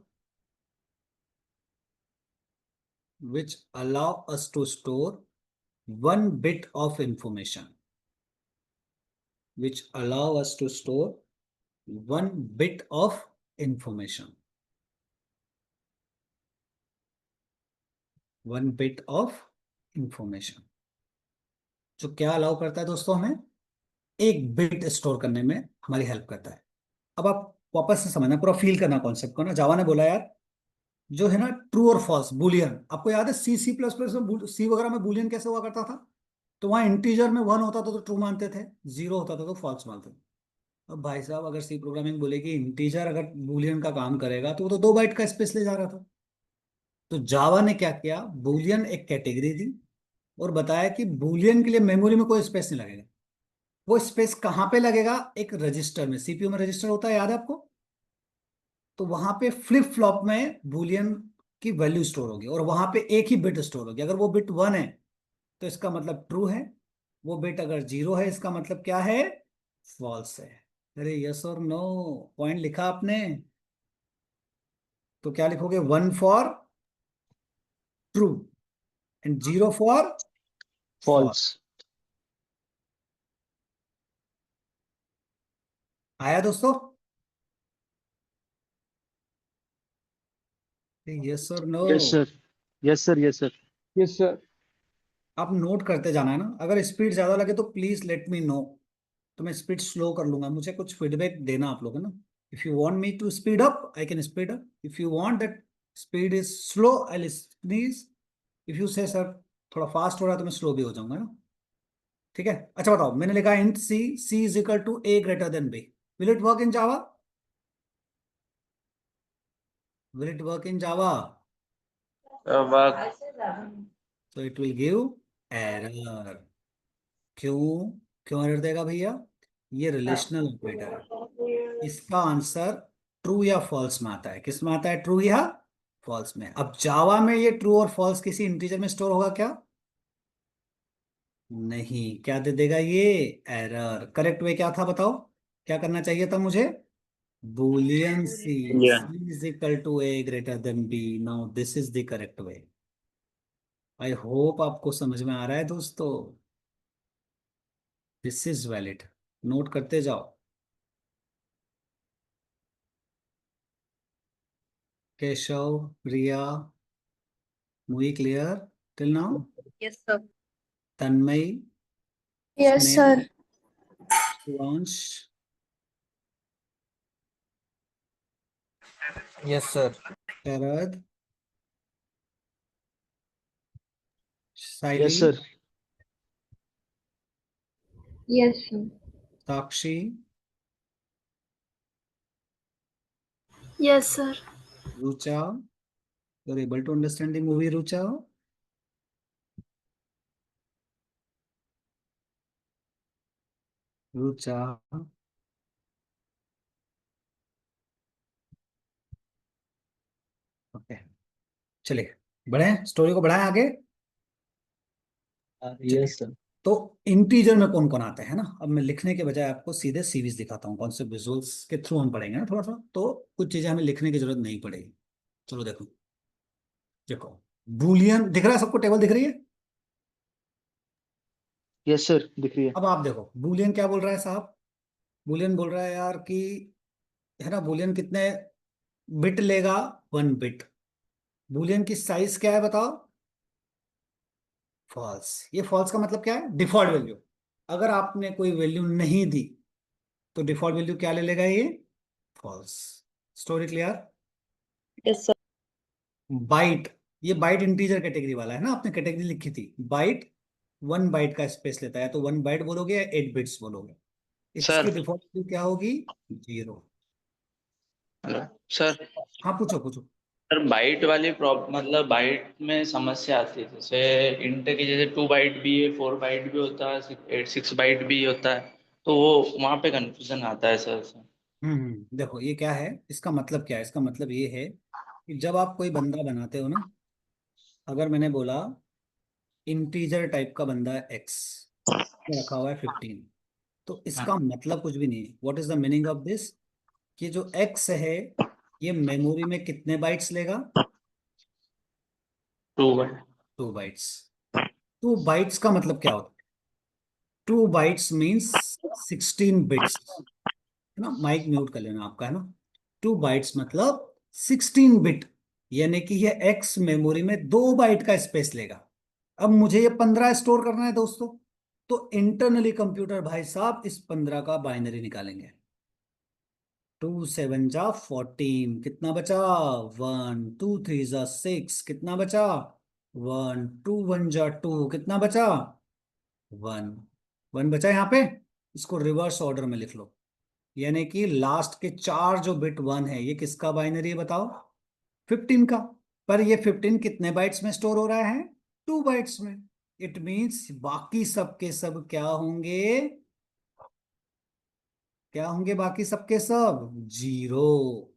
one bit of information, which allow us to store one bit of information, one bit of information। जो क्या allow करता है दोस्तों, हमें एक bit store करने में हमारी हेल्प करता है। अब आप वापस से समझना, पूरा फील करना कॉन्सेप्ट को ना। जावा ने बोला यार जो है ना ट्रू और फॉल्स बूलियन, आपको याद है सी प्लस प्लस में, सी वगैरह में बूलियन कैसे हुआ करता था? तो वहां इंटीजर में 1 होता था तो ट्रू मानते थे, 0 होता था तो फॉल्स मानते थे। अब भाई साहब अगर सी प्रोग्रामिंग बोलेगी इंटीजर अगर बूलियन का काम करेगा तो वो तो 2 बाइट का स्पेस ले जा रहा था। तो जावा ने क्या किया, बूलियन एक कैटेगरी दी और बताया कि बूलियन के लिए मेमोरी में कोई स्पेस नहीं लगेगा। वो स्पेस कहाँ पे लगेगा? एक रजिस्टर में। सीपीयू में रजिस्टर होता है, याद है आपको? तो वहां पे फ्लिप फ्लॉप में बुलियन की वैल्यू स्टोर होगी, और वहां पे एक ही बिट स्टोर होगी। अगर वो बिट 1 है तो इसका मतलब ट्रू है, वो बिट अगर 0 है इसका मतलब क्या है? फॉल्स है। अरे यस और नो, पॉइंट लिखा आपने तो क्या लिखोगे? 1 for true and 0 for false. False. आया दोस्तों? यस और no? Yes, sir. Yes, sir. Yes, sir. Yes, sir. आप नोट करते जाना है ना। अगर स्पीड ज्यादा लगे तो प्लीज लेट मी नो, तो मैं स्पीड स्लो कर लूंगा। मुझे कुछ फीडबैक देना आप लोग, है ना। If you want me to speed up I can speed up, if you want that speed is slow I please, if you say sir थोड़ा फास्ट हो रहा है तो मैं स्लो भी हो जाऊंगा ना। ठीक है, अच्छा बताओ, मैंने लिखा int c, c is equal to a greater than b, will it work in Java? Will it work in Java? Work. तो इट विल गिव एरर। क्यों? क्यों एरर देगा भैया? ये रिलेशनल ऑपरेटर है, इसका आंसर ट्रू या फॉल्स में आता है। किस में आता है? ट्रू या फॉल्स में। अब जावा में ये ट्रू और फॉल्स किसी इंटीजर में स्टोर होगा क्या? नहीं। क्या दे देगा ये? एरर। करेक्ट वे क्या था बताओ? क्या करना चाहिए था मुझे? Boolean c, Yeah. C is equal to a greater than b. Now this is the correct way. I hope आपको समझ में आ रहा है दोस्तों। This is valid. नोट करते जाओ। केशव, प्रिया, मुई clear till now? Yes, sir. Tanmay, Yes, Sneha, sir. Shivansh, Yes, sir. Sharad, Yes, Saili, sir. Yes, sir. Sakshi, Yes, sir. Rucha. You're able to understand the movie Rucha? Rucha, okay. चलिए बढ़े, स्टोरी को बढ़ाएं आगे। चलिए, Yes, sir. तो इंटीजर में कौन कौन आता है ना। अब मैं लिखने के बजाय आपको सीधे सीरीज दिखाता हूँ, कौन से विजुअल्स के थ्रू हम पढ़ेंगे ना थोड़ा सा, तो कुछ चीजें हमें लिखने की जरूरत नहीं पड़ेगी। चलो देखो, देखो बूलियन दिख रहा है सबको? टेबल दिख रही है? Yes, sir. दिख रही है। अब आप देखो बूलियन क्या बोल रहा है साहब। बूलियन बोल रहा है यार कि, है ना, बूलियन कितने बिट लेगा? 1 बिट। बूलियन की साइज क्या है बताओ? फॉल्स। ये फॉल्स का मतलब क्या है? Default value. अगर आपने कोई वैल्यू नहीं दी तो डिफॉल्ट वैल्यू क्या ले लेगा ये? False. Story clear? Yes, sir. Byte, ये बाइट इंटीजर कैटेगरी वाला है ना, आपने कैटेगरी लिखी थी बाइट। 1 बाइट का स्पेस लेता है, तो 1 बाइट बोलोगे या 8 बिट्स बोलोगे? इसकी सर। डिफॉल्ट वैल्यू क्या होगी? 0। Hello sir. हाँ पूछो पूछो। सर बाइट वाली मतलब बाइट में समस्या आती है, जैसे इंट की जैसे 2 बाइट भी है, 4 बाइट भी होता है, 6 बाइट भी होता है, तो वो वहाँ पे कंफ्यूजन आता है सर। देखो ये क्या है, इसका मतलब क्या है? इसका मतलब ये है कि जब आप कोई बंदा बनाते हो ना, अगर मैंने बोला इंटीजर टाइप का बंदा है एक्स, रखा हुआ है 15, तो इसका मतलब कुछ भी नहीं है। What is the meaning of this? कि जो एक्स है ये मेमोरी में कितने बाइट्स लेगा? 2 बाइट। 2 बाइट्स। 2 बाइट्स का मतलब क्या होता है? 2 बाइट्स मीन्स 16 बिट्स, है ना। माइक म्यूट कर लेना आपका, है ना। 2 बाइट्स मतलब 16 बिट, यानी कि ये एक्स मेमोरी में 2 बाइट का स्पेस लेगा। अब मुझे ये 15 स्टोर करना है दोस्तों, तो इंटरनली कंप्यूटर भाई साहब इस 15 का बाइनरी निकालेंगे। 2 7 जा 14, कितना बचा? 1। 2 3 जा 6, कितना बचा? 1। 2 1 जा 2, कितना बचा? 1। 1 बचा यहाँ पे। इसको रिवर्स ऑर्डर में लिख लो, यानी कि लास्ट के 4 जो बिट 1 है ये किसका बाइनरी है बताओ? 15 का। पर ये 15 कितने बाइट्स में स्टोर हो रहा है? 2 बाइट्स में। इट मीन्स बाकी सब के सब क्या होंगे? क्या होंगे बाकी सबके सब? जीरो।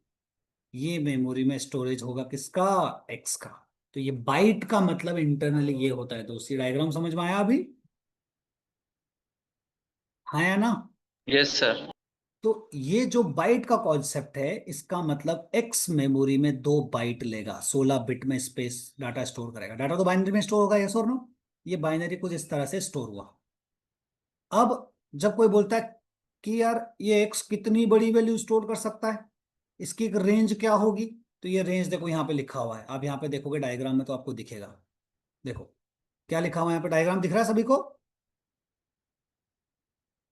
ये मेमोरी में स्टोरेज होगा किसका? एक्स का। तो ये बाइट का मतलब इंटरनली ये होता है। दोस्तों डायग्राम समझ में आया अभी? हाँ या ना? Yes sir. तो ये जो बाइट का कॉन्सेप्ट है, इसका मतलब एक्स मेमोरी में 2 बाइट लेगा, 16 बिट में स्पेस डाटा स्टोर करेगा। डाटा तो बाइनरी में स्टोर होगा, यस और नो? ये बाइनरी कुछ इस तरह से स्टोर हुआ। अब जब कोई बोलता है कि यार ये एक्स कितनी बड़ी वैल्यू स्टोर कर सकता है, इसकी एक रेंज क्या होगी, तो ये रेंज देखो यहाँ पे लिखा हुआ है। आप यहाँ पे देखोगे डायग्राम में तो आपको दिखेगा। देखो क्या लिखा हुआ है यहाँ पे, डायग्राम दिख रहा है सभी को?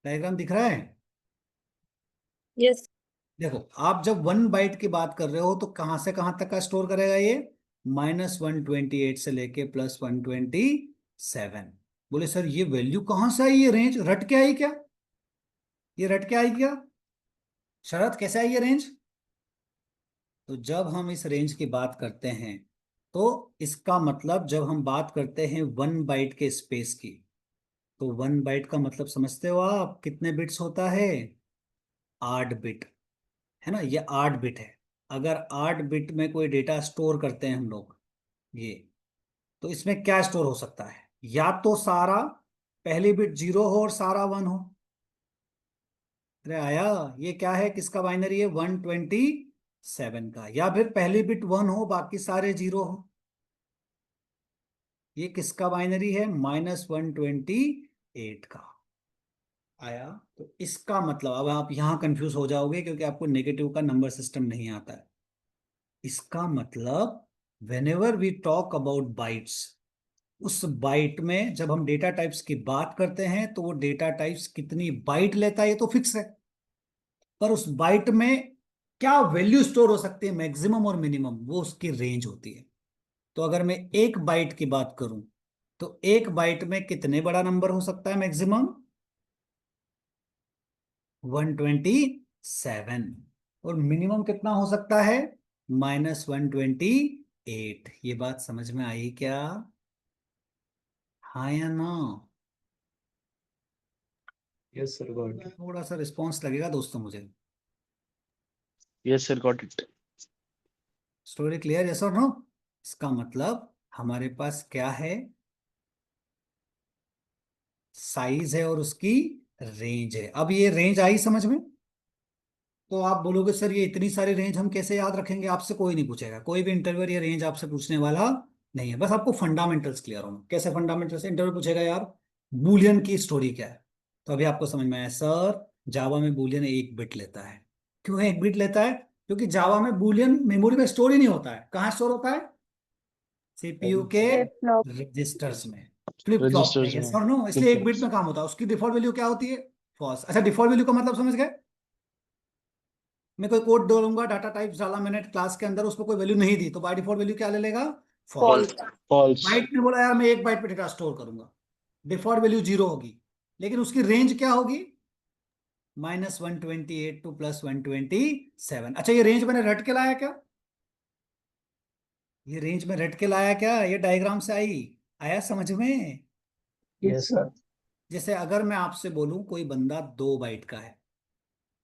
डायग्राम दिख रहा है? Yes. देखो आप जब 1 बाइट की बात कर रहे हो तो कहां से कहां तक का स्टोर करेगा ये? -128 से लेके +127। बोले सर ये वैल्यू कहां से आई, ये रेंज रट के आई क्या? ये रट के आई क्या? शरत कैसे आई ये रेंज? तो जब हम इस रेंज की बात करते हैं तो इसका मतलब, जब हम बात करते हैं 1 बाइट के स्पेस की, तो 1 बाइट का मतलब समझते हो आप कितने बिट्स होता है? 8 बिट, है ना? ये 8 बिट है। अगर 8 बिट में कोई डेटा स्टोर करते हैं हम लोग, ये, तो इसमें क्या स्टोर हो सकता है? या तो सारा पहली बिट 0 हो और सारा 1 हो। अरे आया, ये क्या है, किसका बाइनरी है? 127 का। या फिर पहली बिट 1 हो बाकी सारे 0 हो। ये किसका बाइनरी है? -128 का। आया? तो इसका मतलब, अब आप यहां कंफ्यूज हो जाओगे क्योंकि आपको नेगेटिव का नंबर सिस्टम नहीं आता है। इसका मतलब whenever we talk about bytes, उस बाइट में जब हम डेटा टाइप्स की बात करते हैं तो वो डेटा टाइप्स कितनी बाइट लेता है ये तो फिक्स है, पर उस बाइट में क्या वैल्यू स्टोर हो सकती है, मैक्सिमम और मिनिमम, वो उसकी रेंज होती है। तो अगर मैं 1 बाइट की बात करूं तो 1 बाइट में कितने बड़ा नंबर हो सकता है मैक्सिमम? 127। और मिनिमम कितना हो सकता है? -128। ये बात समझ में आई क्या? हाँ या ना? Yes, sir. Got it. थोड़ा सा रिस्पॉन्स लगेगा दोस्तों मुझे। Yes, sir. Got it. Story clear, yes और नो? इसका मतलब हमारे पास क्या है? साइज है और उसकी रेंज है। अब ये रेंज आई समझ में? तो आप बोलोगे सर ये इतनी सारी रेंज हम कैसे याद रखेंगे? आपसे कोई नहीं पूछेगा, कोई भी इंटरव्यूअर ये रेंज आपसे पूछने वाला नहीं है। बस आपको फंडामेंटल्स क्लियर होना। कैसे फंडामेंटल्स? इंटरव्यू पूछेगा यार बूलियन की स्टोरी क्या है, तो अभी आपको समझ में आया सर जावा में बूलियन 1 बिट लेता है। क्यों 1 बिट लेता है? क्योंकि जावा में बूलियन मेमोरी में स्टोर ही नहीं होता है। कहाँ स्टोर होता है? सीपीयू के Flip flop. रजिस्टर्स में, फ्लिप फ्लॉप में। Registers यस में, और नो? flip इसलिए 1 बिट flops. में काम होता है। उसकी डिफॉल्ट वैल्यू क्या होती है? फॉल्स। अच्छा डिफॉल्ट वैल्यू का मतलब समझ गए? मैं कोई कोड डालूंगा, डाटा टाइप्स डाला मैंने क्लास के अंदर, उसको कोई वैल्यू नहीं दी, तो बाय डिफॉल्ट वैल्यू क्या ले लेगा? फॉल्स। False. False. बाइट ने बोला यार मैं 1 बाइट पे डेटा स्टोर करूंगा, डिफॉल्ट वैल्यू 0 होगी, लेकिन उसकी रेंज क्या होगी? -128 टू +127। अच्छा ये रेंज मैंने रट के लाया क्या? ये रेंज में रट के लाया क्या? ये डायग्राम से आई? आया समझ में? Yes, sir. जैसे अगर मैं आपसे बोलूं कोई बंदा 2 बाइट का है,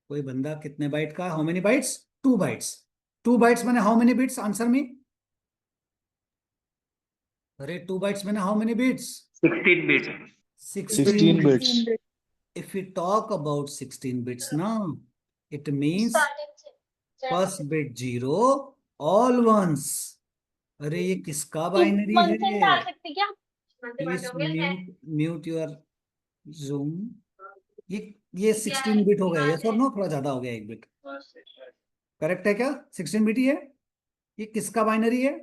कोई बंदा कितने बाइट का? How many bytes? 2 bytes. 2 bytes मैंने how many bits? Answer me. अरे 2 बाइट्स मैंने how many bits? 16 bit. 16 16 bits. bits. If we talk about 16 bits now, it means first bit 0, all ones. अरे ये किसका बाइनरी है? Please mute your zoom. ये 16 bit हो गया, यस और नो? थोड़ा ज्यादा हो गया 1 बिट। करेक्ट है क्या? 16 बिट ही है। ये किसका बाइनरी है?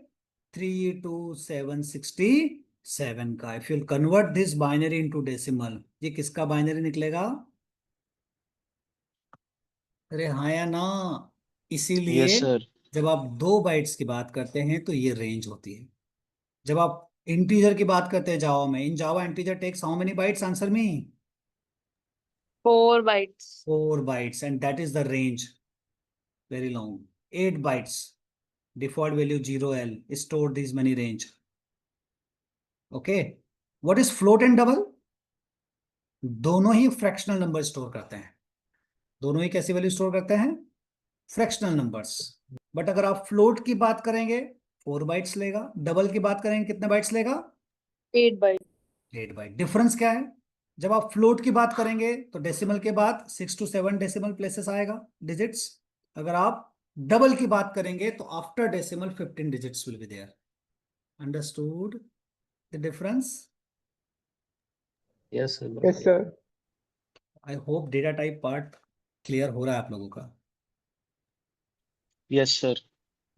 32767 का। If you convert this binary into decimal, ये किसका बाइनरी निकलेगा? अरे हाँ या ना? Yes, इसीलिए sir. जब आप 2 बाइट्स की बात करते हैं तो ये रेंज होती है। जब आप इंटीजर की बात करते हैं जावा में, in Java integer takes how many bytes? Answer me. 4 bytes. 4 bytes and that is the range, very long. 8 bytes, default value 0L, store this money range. Okay. What is float and double? दोनों ही fractional number store करते हैं। दोनों ही कैसी value store करते हैं? Fractional numbers. But अगर आप फ्लोट की बात करेंगे 4 बाइट्स लेगा, डबल की बात करेंगे कितने बाइट्स लेगा? 8 बाइट। 8 बाइट। डिफरेंस क्या है? जब आप फ्लोट की बात करेंगे तो डेसिमल के बाद 6 to 7 डेसिमल प्लेसेस आएगा, डिजिट्स। अगर आप डबल की बात करेंगे तो after decimal 15 digits will be there. Understood the difference? Yes, sir. got Yes, it. sir. I hope data type part clear हो रहा है आप लोगों का। Yes, sir.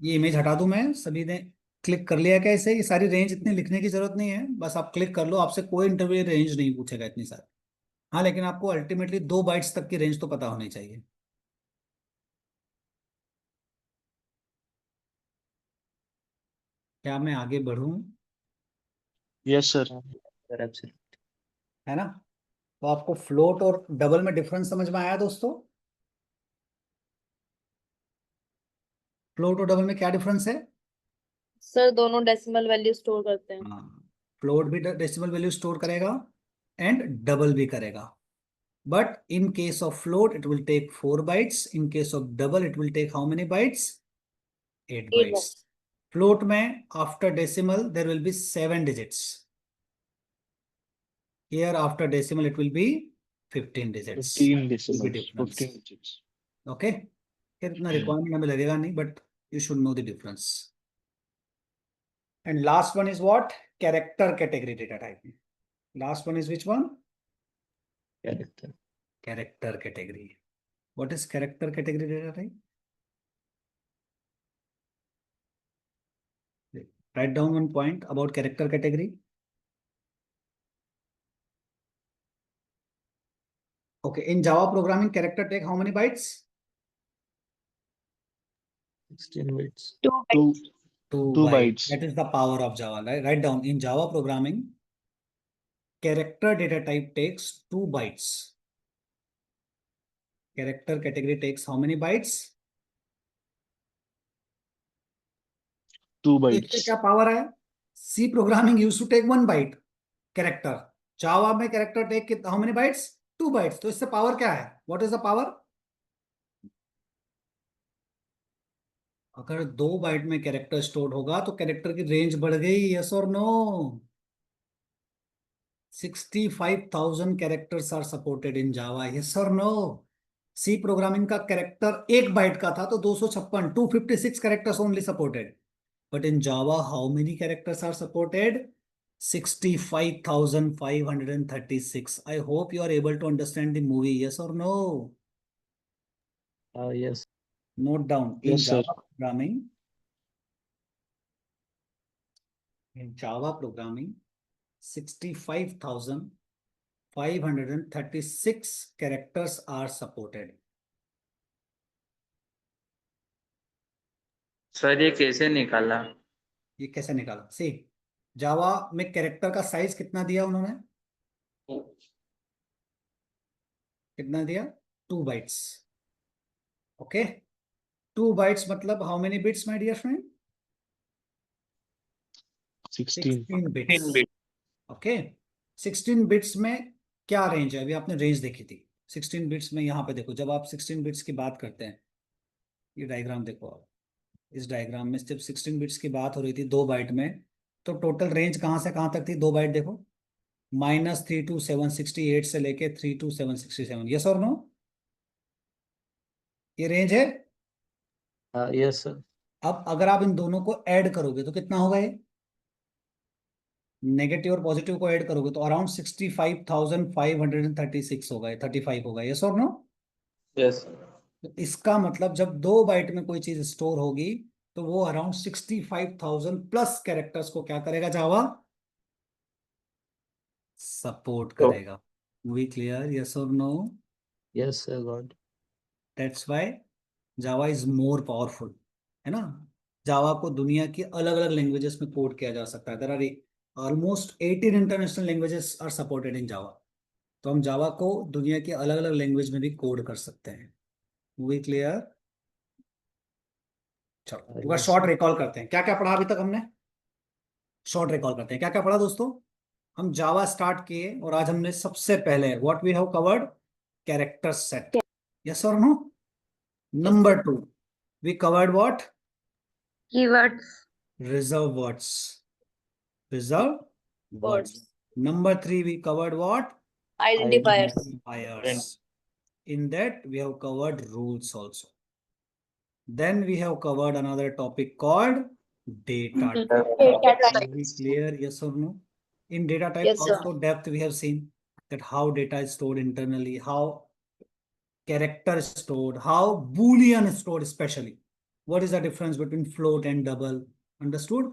ये इमेज हटा दूं मैं? सभी ने क्लिक कर लिया क्या इसे? ये सारी रेंज इतनी लिखने की जरूरत नहीं है, बस आप क्लिक कर लो, आपसे कोई इंटरव्यू रेंज नहीं पूछेगा इतनी सारी। हाँ, लेकिन आपको अल्टीमेटली 2 बाइट्स तक की रेंज तो पता होनी चाहिए। क्या मैं आगे बढ़ूं? Yes, sir. Sir, absolutely. है ना? तो आपको फ्लोट और डबल में डिफरेंस समझ में आया दोस्तों? फ्लोट और डबल में क्या डिफरेंस है? सर दोनों डेसिमल वैल्यू स्टोर करते हैं। हाँ, फ्लोट भी डेसिमल वैल्यू स्टोर करेगा एंड डबल भी करेगा। But in case of float it will take 4 bytes, in case of double it will take how many bytes? 8 8 bytes. Byte. Float में after decimal there will be 7 digits, here after decimal it will be 15 digits. 15 Will be decimals. difference. 15 digits. Okay, फिर इतना requirement हमें लगेगा नहीं, but you should know the difference. And last one is what? Character category data type. Last one is which one? Character. Character category. What is character category data type? Right down one point about character category. Okay, in Java programming, character take how many bytes? 16 bits. 2 Two, 2 two bytes. bytes. That is the power of Java. Right? Write down, in Java programming, character data type takes 2 bytes. Character category takes how many bytes? 2 इससे bytes. क्या power है? C programming use to take 1 byte character, Java में character take how many bytes? 2 bytes. तो इससे power क्या है? What is the power? अगर 2 bite में कैरेक्टर स्टोर होगा तो कैरेक्टर की रेंज बढ़ गई, यस और no? 65,000 characters are supported in Java, yes और नो? सी प्रोग्रामिंग का कैरेक्टर 1 बाइट का था तो 256, 256 characters only supported. But in Java how many characters are supported? 65,536। I hope you are able to understand the movie, yes और no? Yes. Note down, in Yes, sir. Java programming, 65,536 characters are supported. Sir ये कैसे निकाला? ये कैसे निकाला? सी, जावा में character का size कितना दिया उन्होंने? कितना दिया? 2 बाइट्स। ओके, 2 बाइट्स मतलब how many bits my dear friend? 16. 16 bits. Okay, 16 bits में क्या रेंज है? अभी आपने रेंज देखी थी 16 बिट्स में। यहाँ पे देखो, जब आप 16 बिट्स की बात करते हैं, ये डायग्राम देखो आप, इस डायग्राम में जब 16 बिट्स की बात हो रही थी 2 बाइट में, तो टोटल रेंज कहाँ से कहाँ तक थी? 2 बाइट देखो, -3 to 768 से लेके 3 to 767, यस और नो? ये रेंज है। Yes, sir. अब अगर आप इन दोनों को ऐड करोगे तो कितना होगा? ये नेगेटिव और पॉजिटिव को ऐड करोगे तो अराउंड 65,536 होगा, 35 होगा, यस और नो? यस। तो इसका मतलब जब 2 बाइट में कोई चीज स्टोर होगी तो वो अराउंड 65,000 प्लस कैरेक्टर्स को क्या करेगा? जावा सपोर्ट करेगा। वी क्लियर, यस और no? Yes, sir. Got it. That's why Java is more powerful, है ना? जावा को दुनिया की अलग अलग लैंग्वेजेस में कोड किया जा सकता है। There are almost 18 international languages are supported in Java. तो हम जावा को दुनिया की अलग अलग लैंग्वेज में भी कोड कर सकते हैं। We clear? चलो एक बार Yes, शॉर्ट sir. रिकॉल करते हैं, क्या क्या पढ़ा अभी तक हमने। शॉर्ट रिकॉल करते हैं, क्या क्या पढ़ा दोस्तों? हम जावा स्टार्ट किए और आज हमने सबसे पहले what we have covered? Character set. Yes or no? Number 2, we covered what? Keywords. Reserve words. Reserve words. Words. Number 3, we covered what? Identifiers. Identifiers. In that, we have covered rules also. Then we have covered another topic called data type. Data Are type. we clear? Yes or no? In data type, Yes, sir. also depth we have seen that how data is stored internally, how character is stored, how Boolean is stored, especially. What is the difference between float and double? Understood?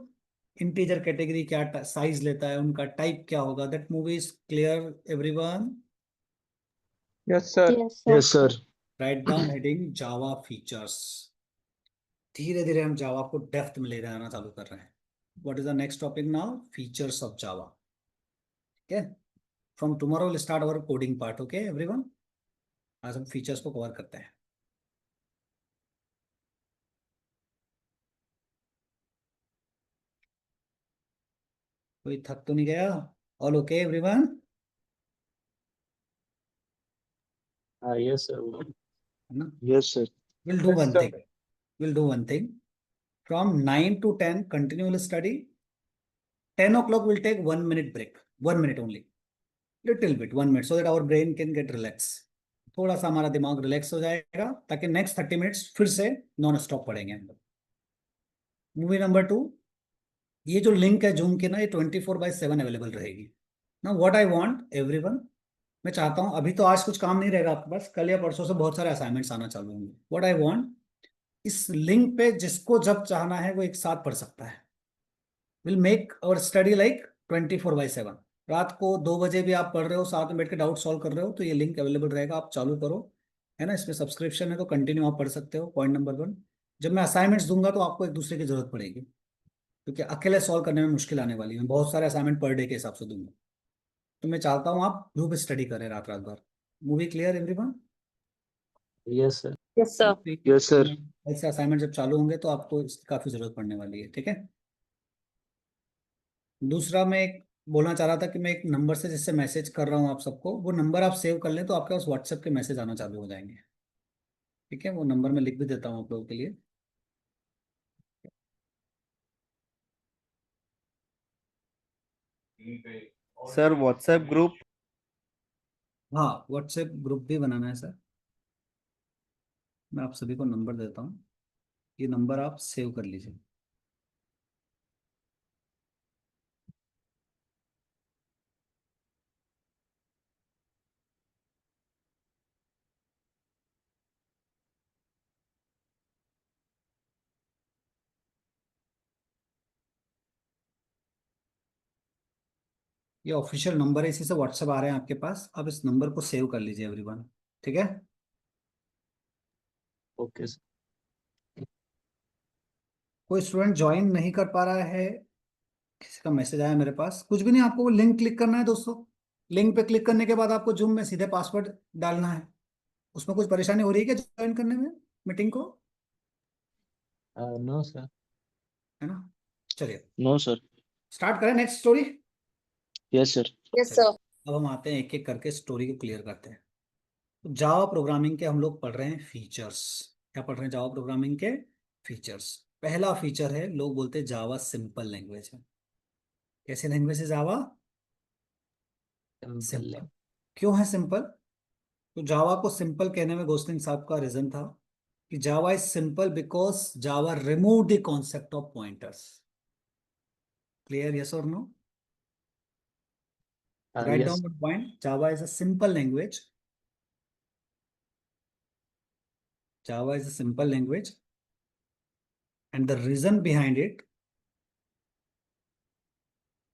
Integer category क्या size लेता है, उनका type क्या होगा? That movie is clear, everyone? Yes, sir. Yes, sir. Yes, sir. Write down heading Java features. धीरे धीरे हम जावा को डेप्थ में ले जाना चालू कर रहे हैं. What is the next topic now? Features of Java. Okay. From tomorrow we'll start our coding part. Okay, everyone. आज हम फीचर्स को कवर करते हैं. कोई थक तो नहीं गया? All okay, everyone? Yes, sir. है ना? Yes, sir. We'll do Yes, one sir. thing. We'll do one thing. From 9 to 10, continual study. 10 o'clock we'll take 1 minute break. 1 minute only. Little bit, 1 minute, so that our brain can get relaxed. थोड़ा सा हमारा दिमाग relax हो जाएगा ताकि next 30 minutes फिर से non stop पढ़ेंगे हम लोग. मूवी नंबर 2, ये जो लिंक है जूम की ना, ये 24/7 अवेलेबल रहेगी ना. व्हाट आई वांट एवरीवन, मैं चाहता हूं, अभी तो आज कुछ काम नहीं रहेगा आपके पास, कल या परसों से बहुत सारे असाइनमेंट्स आना चालू होंगे. व्हाट आई वांट, इस लिंक पे जिसको जब चाहना है वो एक साथ पढ़ सकता है. Will make our study like 24/7. रात को 2 बजे भी आप पढ़ रहे हो, साथ में बैठ के डाउट सॉल्व कर रहे हो, तो ये लिंक अवेलेबल रहेगा, आप चालू करो, है ना. इसमें सब्सक्रिप्शन है तो कंटिन्यू आप पढ़ सकते हो. पॉइंट नंबर 1, जब मैं असाइनमेंट्स दूंगा तो आपको एक दूसरे की जरूरत पड़ेगी, क्योंकि अकेले सॉल्व करने में मुश्किल आने वाली है. मैं बहुत सारे असाइनमेंट पर डे के हिसाब से दूंगा, तो मैं चाहता हूँ आप ग्रुप स्टडी करें रात रात भर. Movie clear everyone? Yes, sir. Yes, sir. Yes, sir. ऐसे असाइनमेंट जब चालू होंगे तो आपको इसकी काफी जरूरत पड़ने वाली है. ठीक है. दूसरा मैं एक बोलना चाह रहा था कि मैं एक नंबर से जिससे मैसेज कर रहा हूँ आप सबको, वो नंबर आप सेव कर लें तो आपके पास व्हाट्सएप के मैसेज आना चालू हो जाएंगे. ठीक है, वो नंबर मैं लिख भी देता हूँ आप लोगों के लिए. Sir WhatsApp group. हाँ, व्हाट्सएप ग्रुप भी बनाना है सर. मैं आप सभी को नंबर देता हूँ, ये नंबर आप सेव कर लीजिए. ये ऑफिशियल नंबर है, इसी से व्हाट्सएप आ रहे हैं आपके पास. आप इस नंबर को सेव कर लीजिए एवरीवन. ठीक है. Okay, sir. कोई स्टूडेंट ज्वाइन नहीं कर पा रहा है, किसी का मैसेज आया मेरे पास. कुछ भी नहीं, आपको वो लिंक क्लिक करना है दोस्तों. लिंक पे क्लिक करने के बाद आपको जूम में सीधे पासवर्ड डालना है. उसमें कुछ परेशानी हो रही है क्या ज्वाइन करने में मीटिंग को? No, sir. है ना. चलिए No, sir. स्टार्ट करें next story. Yes, sir. Yes, sir. अब हम आते हैं एक एक करके स्टोरी को क्लियर करते हैं. तो जावा प्रोग्रामिंग के हम लोग पढ़ रहे हैं फीचर्स. क्या पढ़ रहे हैं? जावा प्रोग्रामिंग के फीचर्स. पहला फीचर है, लोग बोलते हैं जावा सिंपल लैंग्वेज है. कैसे लैंग्वेज है जावा? Simple simple. lang- क्यों है सिंपल? तो जावा को सिंपल कहने में गोस्लिंग साहब का रीजन था कि Java is simple because Java remove the concept of pointers. Clear, yes और no? Right yes. Down the point. Java is a simple language. Java is a simple language and the reason behind it,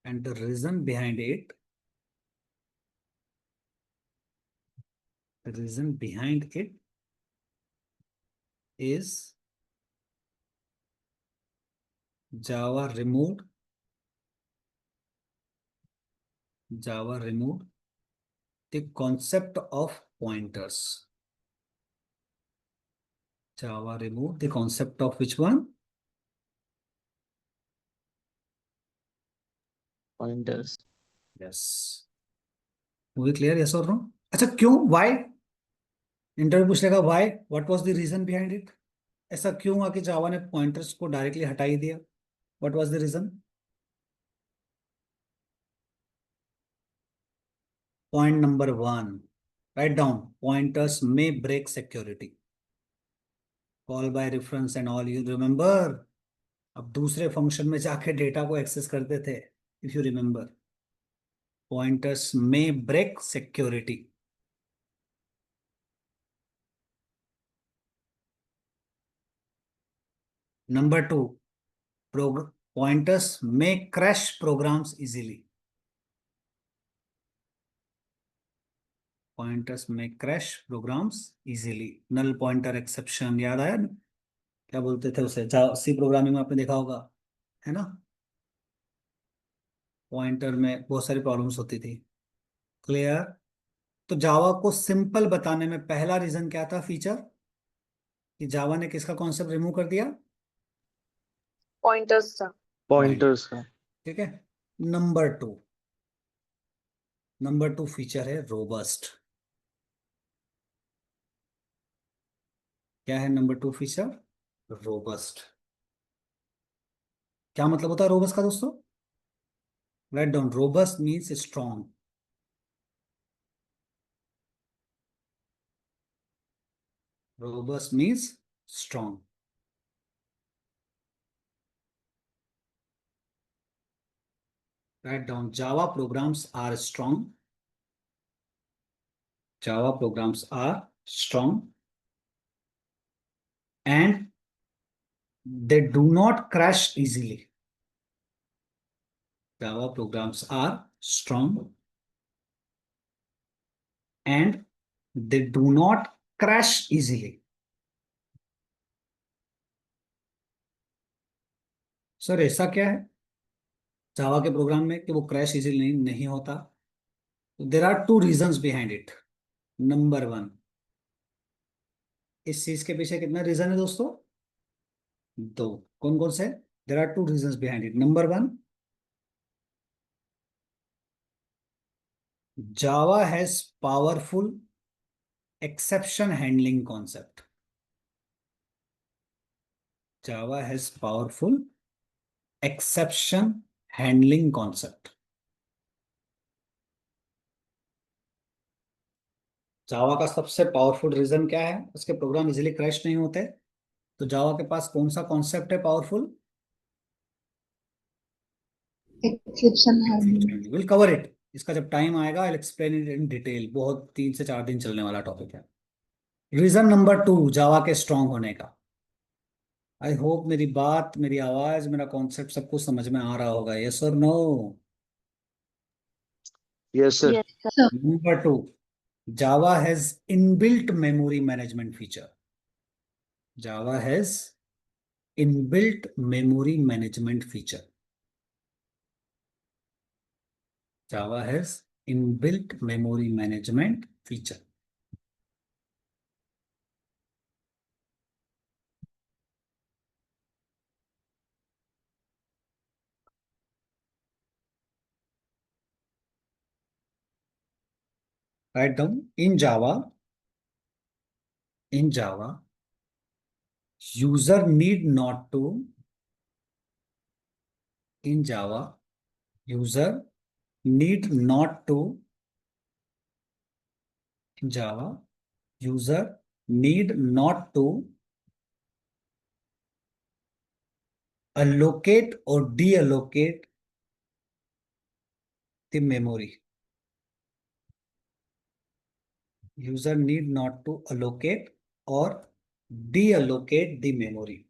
and the reason behind it, the reason behind it is Java removed the concept of pointers. Java removed the concept of which one? Pointers. Yes. Movie clear, yes और no? अच्छा, क्यों? Why? Interview पूछ लेगा why, what was the reason behind it, ऐसा क्यों हुआ कि जावा ने पॉइंटर्स को डायरेक्टली हटा ही दिया, what was the reason. Point number 1, write down, pointers may break security, call by reference and all, you remember. अब दूसरे फंक्शन में जाके डेटा को एक्सेस करते थे, if you remember, pointers may break security. Number 2, pointers may crash programs easily, pointers may crash programs easily, null pointer exception, याद आया ना? क्या बोलते थे उसे, सी प्रोग्रामिंग में आपने देखा होगा, है ना, पॉइंटर में बहुत सारी प्रॉब्लम्स होती थी। क्लियर। तो जावा को सिंपल बताने में पहला रीजन क्या था, फीचर, कि जावा ने किसका कॉन्सेप्ट रिमूव कर दिया, पॉइंटर्स था। पॉइंटर्स का। ठीक है। नंबर 2 फीचर है रोबस्ट। क्या है नंबर 2 फीचर, रोबस्ट। क्या मतलब होता है रोबस्ट का दोस्तों, write down, robust means strong, robust means strong. Write down, Java programs are strong, Java programs are strong and they do not crash easily. Java programs are strong and they do not crash easily. Sir ऐसा क्या है जावा के programme में कि वो crash easily नहीं होता। There are 2 reasons behind it. Number 1, इस चीज के पीछे कितना रीजन है दोस्तों, 2। कौन कौन से, there are 2 reasons behind it. Number 1, Java has powerful exception handling concept. Java has powerful exception handling concept. Java का सबसे पावरफुल रीजन क्या है, उसके प्रोग्राम इजीली क्रैश नहीं होते। तो जावा के पास कौन सा कॉन्सेप्ट है powerful, exception handling. Will cover it, इसका जब टाइम आएगा I explain it in detail, बहुत 3 से 4 दिन चलने वाला टॉपिक है। रीजन नंबर 2 जावा के स्ट्रांग होने का। आई होप मेरी बात, मेरी आवाज, मेरा कॉन्सेप्ट सबको समझ में आ रहा होगा, यस और no. Yes sir. Yes sir. Number 2, Java has inbuilt memory management feature. Java has inbuilt memory management feature. Java has inbuilt memory management feature. Write down, in Java, user need not to, in Java, user need not to, in Java, user need not to allocate or deallocate the memory. User need not to allocate or deallocate the memory.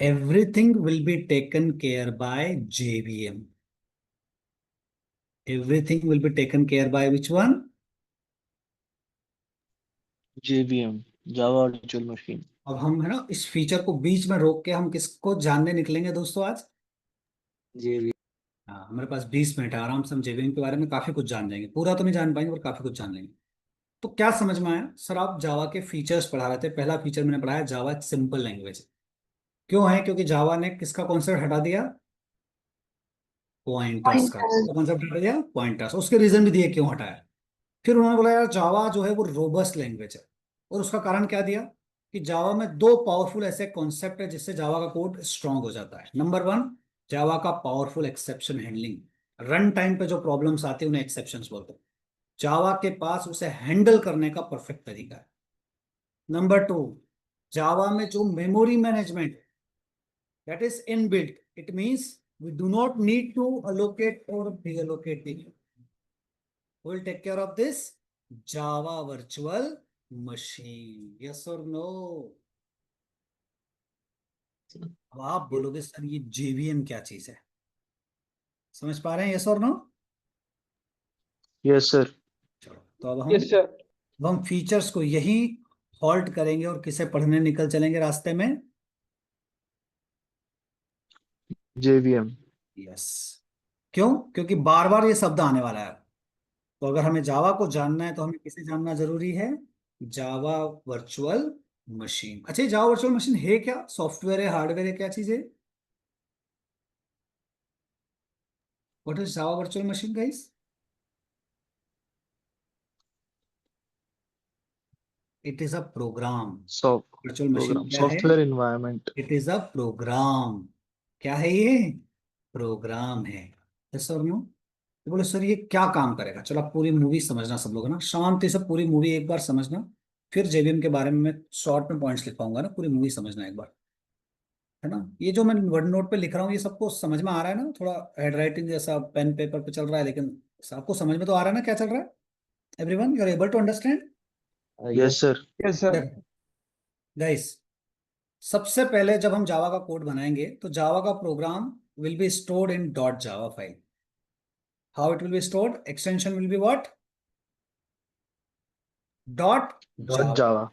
Everything will be taken care by JVM. Everything will be taken care by which one? JVM, Java virtual machine. अब हम है ना इस feature को बीच में रोक के हम किसको जानने निकलेंगे दोस्तों आज? JVM। हाँ, हमारे पास 20 मिनट है, आराम से हम जेवीएम के बारे में काफी कुछ जान जाएंगे, पूरा तो नहीं जान पाएंगे पर काफी कुछ जान लेंगे। तो क्या समझ में आया सर, आप जावा के फीचर्स पढ़ा रहे थे, पहला फीचर मैंने पढ़ाया जावा एक सिंपल लैंग्वेज। क्यों है, क्योंकि जावा ने किसका कॉन्सेप्ट हटा दिया, पॉइंटर्स का। Pointers. तो कॉन्सेप्ट हटा दिया पॉइंटर्स, उसके रीजन भी दिए क्यों हटाया। फिर उन्होंने बोला यार जावा जो है वो रोबस्ट लैंग्वेज है, और उसका कारण क्या दिया कि जावा में दो पावरफुल ऐसे कॉन्सेप्ट है जिससे जावा का कोड स्ट्रांग हो जाता है। नंबर वन, जावा का powerful exception handling. Run time पे जो प्रॉब्लम्स आती है उन्हें एक्सेप्शंस बोलते हैं। जावा के पास उसे हैंडल करने का परफेक्ट तरीका है। नंबर टू, जावा में जो memory management that is inbuilt, it means we do not need to allocate or reallocate the, we will take care of this Java virtual machine. Yes or no? अब आप बोलोगे sir ये JVM क्या चीज है, समझ पा रहे हैं? यस और नो? Yes sir. चलो तो अब Yes, sir. हम फीचर्स को यही हॉल्ट करेंगे और किसे पढ़ने निकल चलेंगे रास्ते में। JVM। यस, क्यों? क्योंकि बार बार ये शब्द आने वाला है। तो अगर हमें जावा को जानना है तो हमें किसे जानना जरूरी है? जावा वर्चुअल मशीन। अच्छा, जावा वर्चुअल मशीन है क्या? सॉफ्टवेयर है, हार्डवेयर है, क्या चीज है? What is Java virtual machine guys? It is a program. Virtual machine program, क्या है? Software environment. It is a program. क्या है ये? प्रोग्राम है। यस और नो? तो बोले सर ये क्या काम करेगा? चलो आप पूरी मूवी समझना सब लोग, है ना, शांति से पूरी मूवी एक बार समझना, फिर जेवीएम के बारे में मैं शॉर्ट में पॉइंट्स लिख पाऊंगा ना, पूरी मूवी समझना एक बार, है ना। ये जो मैं वन नोट पे लिख रहा हूँ ये सबको समझ में आ रहा है ना? थोड़ा हैंड राइटिंग जैसा पेन पेपर पे चल रहा है, लेकिन आपको समझ में तो आ रहा है ना क्या चल रहा है? Everyone you are able to understand? Yes sir. Yes, sir. Guys, सबसे पहले जब हम जावा का कोड बनाएंगे तो जावा का program will be stored in dot Java file. How it will be stored? Extension will be what? Dot dot Java. Java.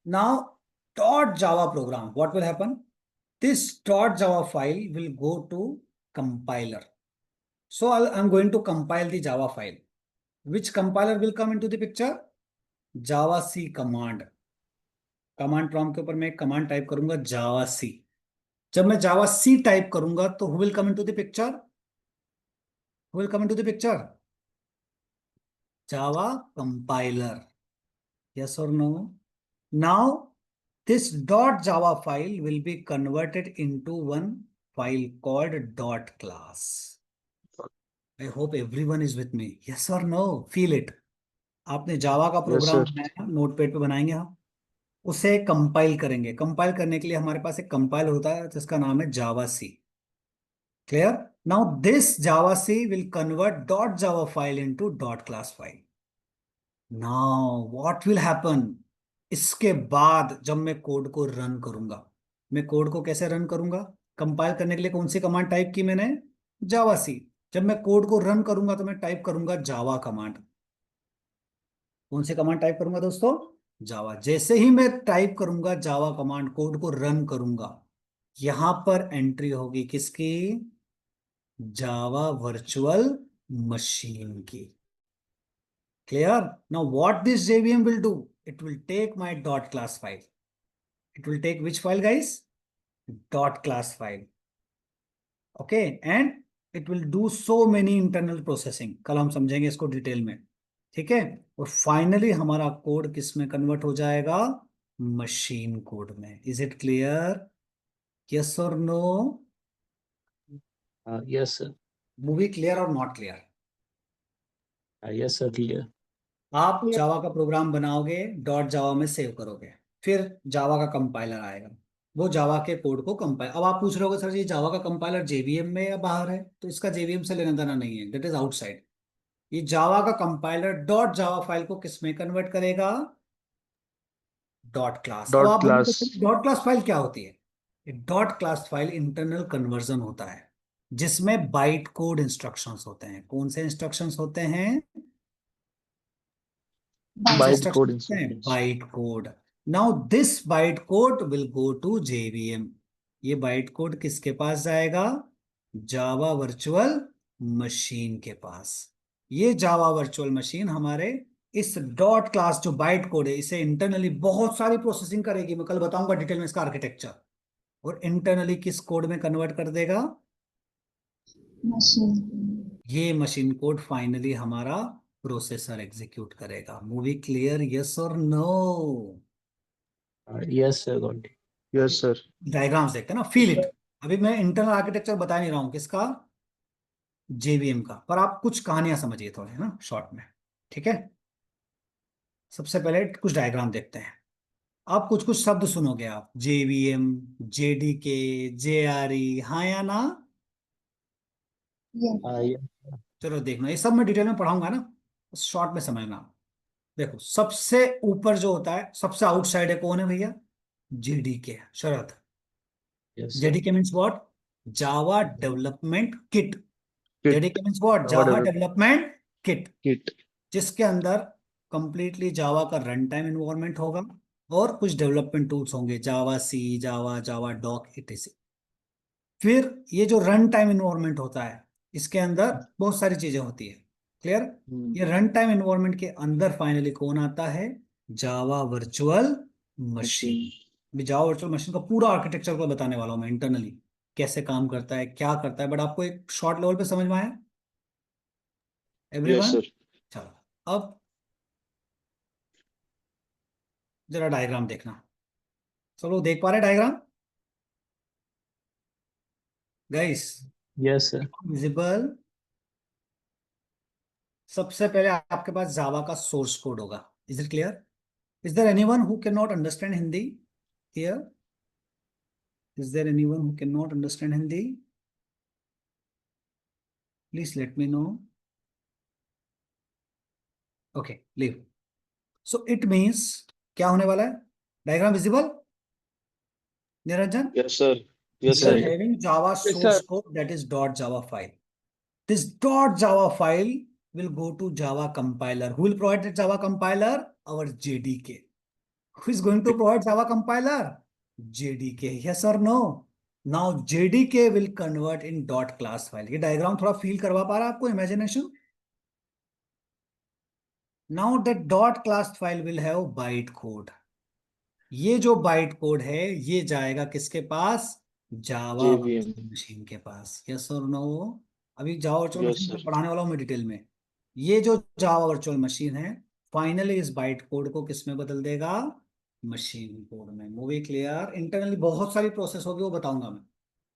Now, dot Java program, what will happen? This dot Java file will go to compiler. So I'm going to compile the Java file. Which compiler will come into the picture? Java C command. Command prompt के ऊपर मैं एक command type करूंगा जावा सी। जब मैं जावा सी type करूंगा तो who will come into the picture? Who will come into the picture? Java compiler. Yes or no? Now, this dot Java file will be converted into one file called dot class. I hope everyone is with me. Yes or no? Feel it. आपने जावा का yes program sir. बनाया, notepad पे बनाएंगे हम, उसे compile करेंगे। Compile करने के लिए हमारे पास एक कंपाइल होता है जिसका नाम है Java C. Clear? Now this Java C will convert dot Java file into dot class file. Now what will happen? इसके बाद जब मैं कोड को रन करूंगा, मैं कोड को कैसे रन करूंगा? कंपाइल करने के लिए कौन सी कमांड टाइप की मैंने? जावा सी। जब मैं कोड को रन करूंगा तो मैं टाइप करूंगा जावा कमांड। कौन सी कमांड टाइप करूंगा दोस्तों? जावा। जैसे ही मैं टाइप करूंगा जावा कमांड, कोड को रन करूंगा, यहां पर एंट्री होगी किसकी? जावा वर्चुअल मशीन की। Clear? Now what this JVM will do? It will take my dot class file. It will take which file, guys? Dot class file. Okay, and it will do so many internal processing. कल हम समझेंगे इसको detail में, ठीक है। और finally हमारा code किस में कन्वर्ट हो जाएगा? मशीन कोड में। Is it clear? यस और no? Yes, sir. Movie clear और not clear? Yes, sir. Clear. आप Yes. जावा का प्रोग्राम बनाओगे, डॉट जावा में सेव करोगे, फिर जावा का कंपाइलर आएगा, वो जावा के कोड को कंपाइल। अब आप पूछ रहे होगे सर ये जावा का कंपाइलर जेवीएम में या बाहर है? तो इसका जेवीएम से लेना देना नहीं है, दैट इज आउटसाइड। ये जावा का कंपाइलर डॉट जावा फाइल को किस में कन्वर्ट करेगा? Dot class. अब डॉट आप क्लास। बोलोगे डॉट क्लास फाइल क्या होती है? Dot class file internal conversion होता है जिसमें बाइट कोड इंस्ट्रक्शंस होते हैं। कौन से इंस्ट्रक्शंस होते हैं? बाइट कोड इंस्ट्रक्शंस हैं instructions. Byte code. Now this byte code will go to JVM. ये बाइट कोड किसके पास जाएगा? जावा वर्चुअल मशीन के पास। ये जावा वर्चुअल मशीन हमारे इस डॉट क्लास जो बाइट कोड है इसे इंटरनली बहुत सारी प्रोसेसिंग करेगी। मैं कल बताऊंगा डिटेल में इसका आर्किटेक्चर। और इंटरनली किस कोड में कन्वर्ट कर देगा? machine. ये मशीन कोड फाइनली हमारा प्रोसेसर एग्जीक्यूट करेगा। मूवी क्लियर, यस और no? Yes, sir. Got it. Yes, sir. Diagrams देखते हैं ना, फील इट। अभी मैं इंटरनल आर्किटेक्चर बता नहीं रहा हूँ किसका, जेवीएम का, पर आप कुछ कहानियां समझिए थोड़े, है ना, शॉर्ट में। ठीक है, सबसे पहले कुछ डायग्राम देखते हैं। आप कुछ कुछ शब्द सुनोगे आप, जेवीएम, जेडीके, जेआरई, हाँ या ना? Yes. Yeah. चलो देखना, ये सब मैं डिटेल में पढ़ाऊंगा ना, शॉर्ट में समझना। देखो, सबसे ऊपर जो होता है, सबसे आउटसाइड है, कौन है भैया? JDK, Sharad. Yes, sir. JDK means what? Java development kit. Kit. JDK means what? Java Java development development kit, kit. जिसके अंदर कंप्लीटली जावा का रन टाइम इन्वायरमेंट होगा और कुछ डेवलपमेंट टूल्स होंगे, जावा सी, जावा, जावा डॉक, इत्यादि। फिर ये जो रन टाइम इन्वायरमेंट होता है, इसके अंदर बहुत सारी चीजें होती है। क्लियर? ये रन टाइम इन्वायरमेंट के अंदर फाइनली कौन आता है? जावा वर्चुअल मशीन। भी जावा वर्चुअल मशीन का पूरा आर्किटेक्चर को बताने वाला हूं मैं, इंटरनली कैसे काम करता है, क्या करता है, बट आपको एक शॉर्ट लेवल पे समझ में आया Yes, एवरीवन? sir. चलो, अब जरा डायग्राम देखना। चलो, देख पा रहे diagram guys? Yes, sir. Visible? सबसे पहले आपके पास जावा का सोर्स कोड होगा। Is it clear? Is there anyone who can not understand Hindi here? Is there anyone who can not understand Hindi? Please let me know. Okay, leave. So it means क्या होने वाला है? Diagram visible, Niranjan? Yes, sir. Yes, We are sir. Yes. having Java source code, that is .java file. This .java file will go to Java compiler. Who will provide the Java compiler? Our JDK. Who is going to provide Java compiler? JDK. Yes or no? Now JDK will convert in .class file. ये diagram थोड़ा feel करवा पा रहा है आपको, imagination? Now that .class file will have byte code. ये जो byte code है, ये जाएगा किसके पास? जावा JVM. वर्चुअल मशीन के पास। यस और नो? अभी Java virtual Yes, machine sir. को पढ़ाने वाला हूं मैं डिटेल में। ये जो जावा वर्चुअल मशीन है, फाइनली इस बाइट कोड को किस में बदल देगा? मशीन कोड में। Movie clear? इंटरनली बहुत सारी प्रोसेस होगी, वो बताऊंगा मैं,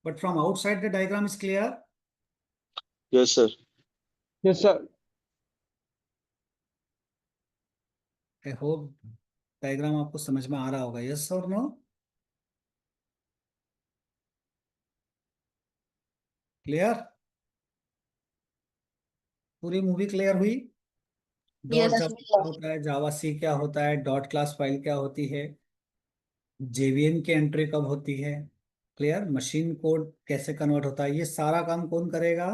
but from outside the diagram is clear? Yes, sir. Yes, sir. I hope diagram आपको समझ में आ रहा होगा। यस और नो? क्लियर? पूरी मूवी क्लियर हुई? डॉट Yes, जावा क्या होता है, जावा सी क्या होता है, डॉट क्लास फाइल क्या होती है, जेवीएम की एंट्री कब होती है, क्लियर? मशीन कोड कैसे कन्वर्ट होता है, ये सारा काम कौन करेगा?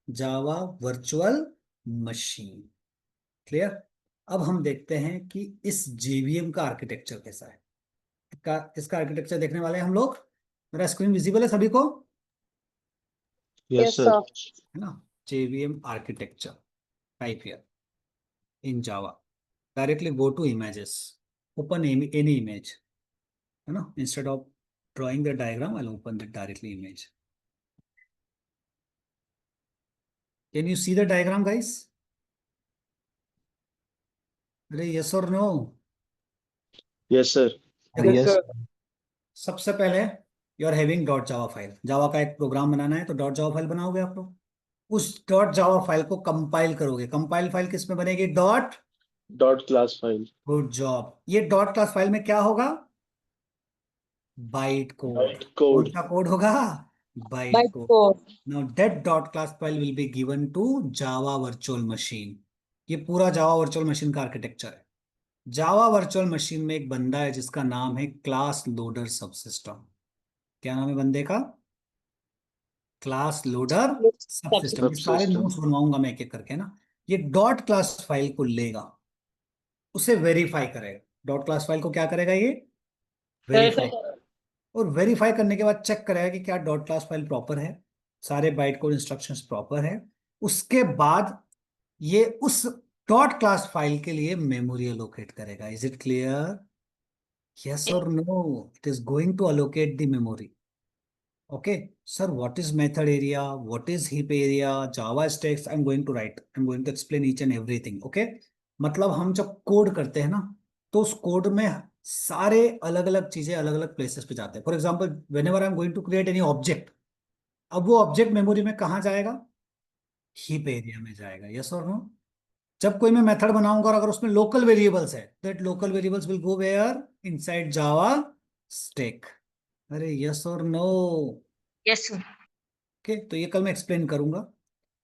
जावा वर्चुअल मशीन। क्लियर? अब हम देखते हैं कि इस जेवीएम का आर्किटेक्चर कैसा है। इसका आर्किटेक्चर देखने वाले हैं हम लोग। मेरा स्क्रीन विजिबल है सभी को, Yes, sir. है ना? JVM architecture, type here in Java, directly go to images, open any image, है ना? Instead of drawing the diagram, I'll open the directly image. Can you see the diagram, guys? अरे yes or no? Yes, sir. देखो, Yes. सबसे पहले you are having dot Java file. Java का एक programme बनाना है, तो डॉट जावा फाइल बनाओगे आप लोग। उस डॉट जावा फाइल को कंपाइल करोगे। कंपाइल फाइल किस में बनेगी? Dot. Dot class file. Good job. ये डॉट क्लास फाइल में क्या होगा? Byte code. Byte कौन code. सा कोड होगा? Byte byte code. code. Now that dot class file will be given to Java virtual machine. ये पूरा जावा वर्चुअल मशीन का आर्किटेक्चर है। जावा वर्चुअल मशीन में एक बंदा है जिसका नाम है क्लास लोडर सबसिस्टम। क्या नाम है बंदे का? Class loader subsystem. ये सारे Subsystem. नोट्स बनवाऊंगा मैं एक एक करके ना। ये डॉट क्लास फाइल को लेगा, उसे वेरीफाई करेगा। डॉट क्लास फाइल को क्या करेगा? ये वेरीफाई। और वेरीफाई करने के बाद चेक करेगा कि क्या डॉट क्लास फाइल प्रॉपर है, सारे बाइट कोड इंस्ट्रक्शंस प्रॉपर है। उसके बाद ये उस डॉट क्लास फाइल के लिए मेमोरी अलोकेट करेगा। Is it clear? यस और no? It is going to allocate the memory. Okay, sir, what is method area? What is heap area? Java stacks. I'm going to write. I'm going to explain each and everything. Okay, मतलब हम जब code करते हैं ना, तो उस code में सारे अलग अलग चीजें अलग अलग प्लेसेस पे जाते हैं. For example, whenever I am going to create any object, अब वो ऑब्जेक्ट मेमोरी में कहाँ जाएगा? हीप एरिया में जाएगा. यस और नो? जब कोई मैं मेथड बनाऊंगा और अगर उसमें लोकल वेरिएबल्स है, that local variables will go where? Inside Java stack. अरे यस और नो? Yes sir. ओके, तो ये कल मैं एक्सप्लेन करूंगा.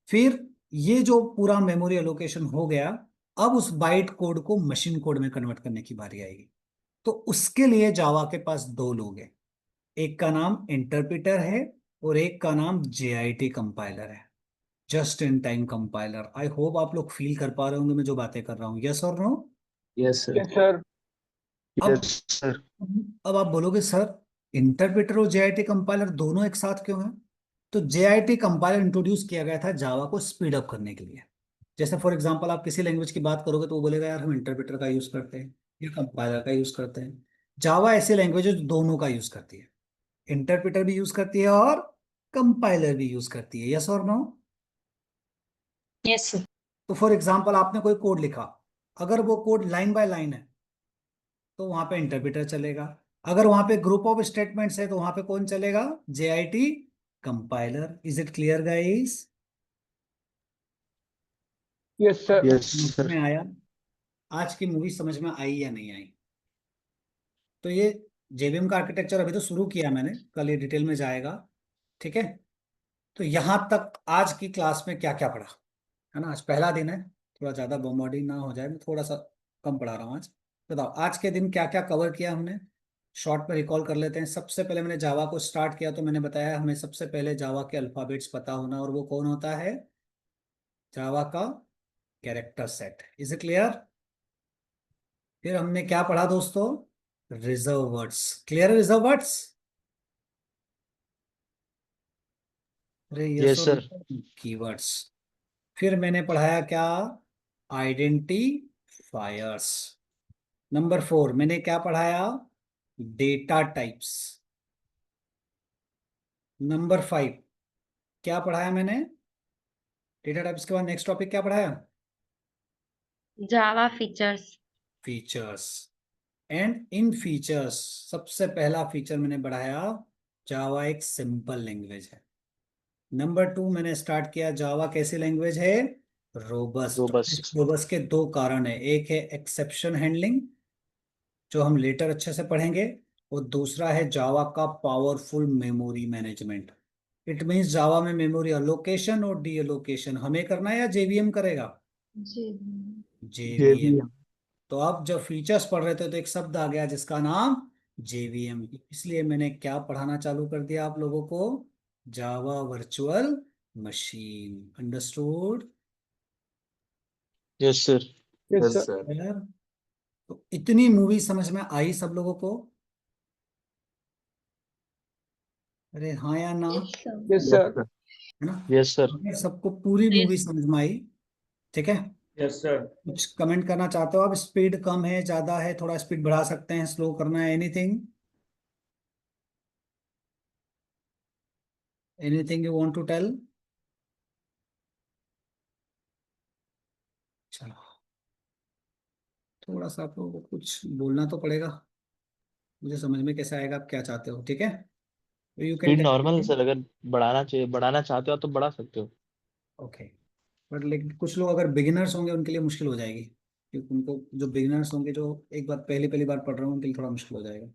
फिर ये जो पूरा मेमोरी एलोकेशन हो गया, अब उस बाइट कोड को मशीन कोड में कन्वर्ट करने की बारी आएगी. तो उसके लिए जावा के पास दो लोग हैं. एक का नाम इंटरप्रिटर है और एक का नाम JIT कंपाइलर है, just in time compiler. I hope आप लोग फील कर पा रहे होंगे मैं जो बातें कर रहा हूँ. यस और no? Yes, sir. Yes, sir. अब Yes, sir. अब आप बोलोगे सर, इंटरप्रिटर और JIT कंपाइलर दोनों एक साथ क्यों हैं? तो JIT कंपाइलर इंट्रोड्यूस किया गया था जावा को स्पीड अप करने के लिए. जैसे फॉर एग्जांपल आप किसी लैंग्वेज की बात करोगे तो वो बोलेगा यार हम इंटरप्रिटर का यूज करते हैं या कंपाइलर का यूज करते हैं. जावा ऐसी लैंग्वेज है जो दोनों का यूज करती है. इंटरप्रिटर भी यूज करती है और कंपाइलर भी यूज करती है. यस और नो? Yes sir. तो फॉर एग्जांपल आपने कोई कोड लिखा, अगर वो कोड लाइन बाय लाइन है तो वहां पे इंटरप्रिटर चलेगा. अगर वहां पे ग्रुप ऑफ स्टेटमेंट्स है तो वहां पे कौन चलेगा? JIT compiler. Is it clear guys? Yes, sir. Yes, समझ sir. में आया? आज की मूवी समझ में आई या नहीं आई? तो ये JVM का आर्किटेक्चर अभी तो शुरू किया मैंने, कल ये डिटेल में जाएगा. ठीक है, तो यहां तक आज की क्लास में क्या क्या पढ़ा है ना? आज पहला दिन है, थोड़ा ज्यादा बॉम्बार्डिंग ना हो जाए, मैं थोड़ा सा कम पढ़ा रहा हूँ आज. बताओ आज के दिन क्या क्या कवर किया हमने, शॉर्ट में रिकॉल कर लेते हैं. सबसे पहले मैंने जावा को स्टार्ट किया तो मैंने बताया हमें सबसे पहले जावा के अल्फाबेट्स पता होना, और वो कौन होता है? जावा का character set. Is it clear? फिर हमने क्या पढ़ा दोस्तों? Reserve words. क्लियर है रिजर्व वर्ड्स? अरे Yes, sir. कीवर्ड्स. फिर मैंने पढ़ाया क्या? आइडेंटिफायर्स. नंबर 4 मैंने क्या पढ़ाया? Data types. नंबर 5 क्या पढ़ाया मैंने? डेटा टाइप्स के बाद नेक्स्ट टॉपिक क्या पढ़ाया? Java features. Features. And in features सबसे पहला फीचर मैंने बढ़ाया, जावा एक सिंपल लैंग्वेज है. नंबर 2 मैंने स्टार्ट किया, जावा कैसी लैंग्वेज है? रोबस्ट. Robust. रोबस्ट के दो कारण है, एक है एक्सेप्शन हैंडलिंग जो हम लेटर अच्छे से पढ़ेंगे, और दूसरा है जावा का powerful memory management. It means Java में मेमोरी अलोकेशन और डी अलोकेशन हमें करना है या JVM करेगा? जी. JVM. तो आप जब फीचर्स पढ़ रहे थे तो एक शब्द आ गया जिसका नाम JVM, इसलिए मैंने क्या पढ़ाना चालू कर दिया आप लोगों को? जावा virtual machine. Understood? Yes, sir. Yes, sir. यार, तो इतनी मूवी समझ में आई सब लोगों को? अरे हाँ या ना? Yes, sir. Yes, sir. है ना? Yes, sir. सबको पूरी मूवी समझ में आई? ठीक है. Yes sir. कुछ कमेंट करना चाहते हो आप? स्पीड कम है, ज्यादा है, थोड़ा स्पीड बढ़ा सकते हैं, स्लो करना है? Anything anything you want to tell? चलो, थोड़ा सा आप लोगों को कुछ बोलना तो पड़ेगा, मुझे समझ में कैसे आएगा आप क्या चाहते हो. ठीक है, यू कैन स्पीड नॉर्मल है टेल. सर, अगर बढ़ाना चाहते हो तो बढ़ा सकते हो. ओके, बट लेकिन कुछ लोग अगर बिगिनर्स होंगे उनके लिए मुश्किल हो जाएगी, क्योंकि उनको जो बिगिनर्स होंगे जो एक बार पहली पहली बार पढ़ रहे होंगे उनके लिए थोड़ा मुश्किल हो जाएगा.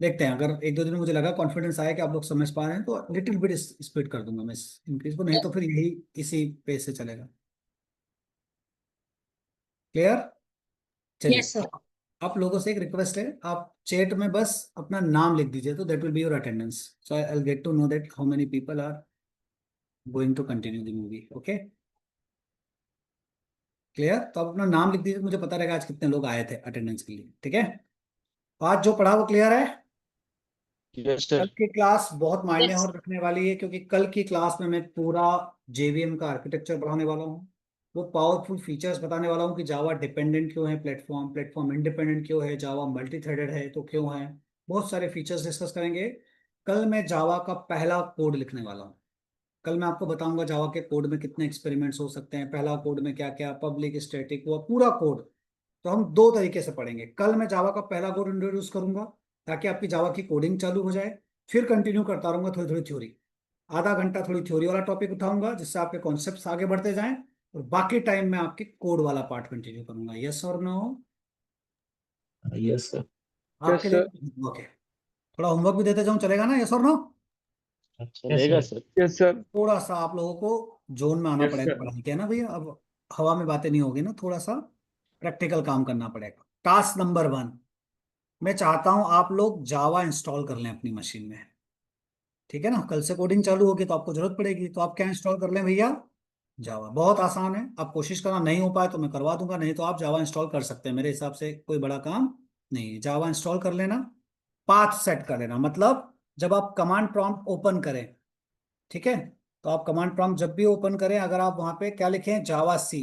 देखते हैं, अगर एक दो दिन में मुझे लगा कॉन्फिडेंस आया कि आप लोग समझ पा रहे हैं तो लिटिल बिट स्पीड कर दूंगा मैं इस इंक्रीज को, नहीं तो फिर यही इसी पेज से चलेगा. क्लियर? चलिए, यस सर। आप लोगों से एक रिक्वेस्ट है, आप चैट में बस अपना नाम लिख दीजिए तो that will be your attendance, so I will get to know that how many people are going to continue the movie. Okay, clear? तो आप अपना नाम लिख दीजिए, मुझे पता रहेगा आज कितने लोग आए थे अटेंडेंस के लिए. ठीक है, आज जो पढ़ा वो क्लियर है? Yes, sir. कल की क्लास बहुत मायने Yes. और रखने वाली है, क्योंकि कल की क्लास में मैं पूरा JVM का आर्किटेक्चर पढ़ाने वाला हूँ. वो पावरफुल फीचर्स बताने वाला हूँ कि जावा डिपेंडेंट क्यों है, प्लेटफॉर्म प्लेटफॉर्म इंडिपेंडेंट क्यों है, जावा मल्टी थ्रेडेड है तो क्यों है. बहुत सारे फीचर्स डिस्कस करेंगे. कल मैं जावा का पहला कोड लिखने वाला हूँ। कल मैं आपको बताऊंगा जावा के कोड में कितने एक्सपेरिमेंट्स हो सकते हैं, पहला कोड में क्या क्या, पब्लिक स्टैटिक, वो पूरा कोड। तो हम दो तरीके से पढ़ेंगे। कल मैं जावा का पहला कोड इंट्रोड्यूस करूंगा ताकि आपकी जावा की कोडिंग चालू हो जाए, फिर कंटिन्यू करता रहूंगा थोड़ी थोड़ी थ्योरी। आधा घंटा थोड़ी थ्योरी वाला टॉपिक उठाऊंगा जिससे आपके कॉन्सेप्ट्स आगे बढ़ते जाएं, और बाकी टाइम में आपके कोड वाला पार्ट कंटिन्यू करूंगा। यस और नो? Yes sir. आपके Yes, लिए sir. होमवर्क है, थोड़ा होमवर्क भी देते जाऊं, चलेगा ना? यस और नो? चलेगा सर। Yes, sir. थोड़ा सा आप लोगों को जोन में आना Yes, पड़ेगा sir. पढ़ाई के, है ना भैया? अब हवा में बातें नहीं होगी ना, थोड़ा सा प्रैक्टिकल काम करना पड़ेगा। टास्क नंबर 1, मैं चाहता हूं आप लोग जावा इंस्टॉल कर लें अपनी मशीन में। ठीक है ना? कल से कोडिंग चालू होगी तो आपको जरूरत पड़ेगी, तो आप क्या इंस्टॉल कर लें भैया? जावा। बहुत आसान है, आप कोशिश करना, नहीं हो पाए तो मैं करवा दूंगा, नहीं तो आप जावा इंस्टॉल कर सकते हैं, मेरे हिसाब से कोई बड़ा काम नहीं है। जावा इंस्टॉल कर लेना, पाथ सेट कर लेना, मतलब जब आप कमांड प्रॉम्प्ट ओपन करें, ठीक है, तो आप कमांड प्रॉम्प्ट जब भी ओपन करें, अगर आप वहां पे क्या लिखें, जावा सी,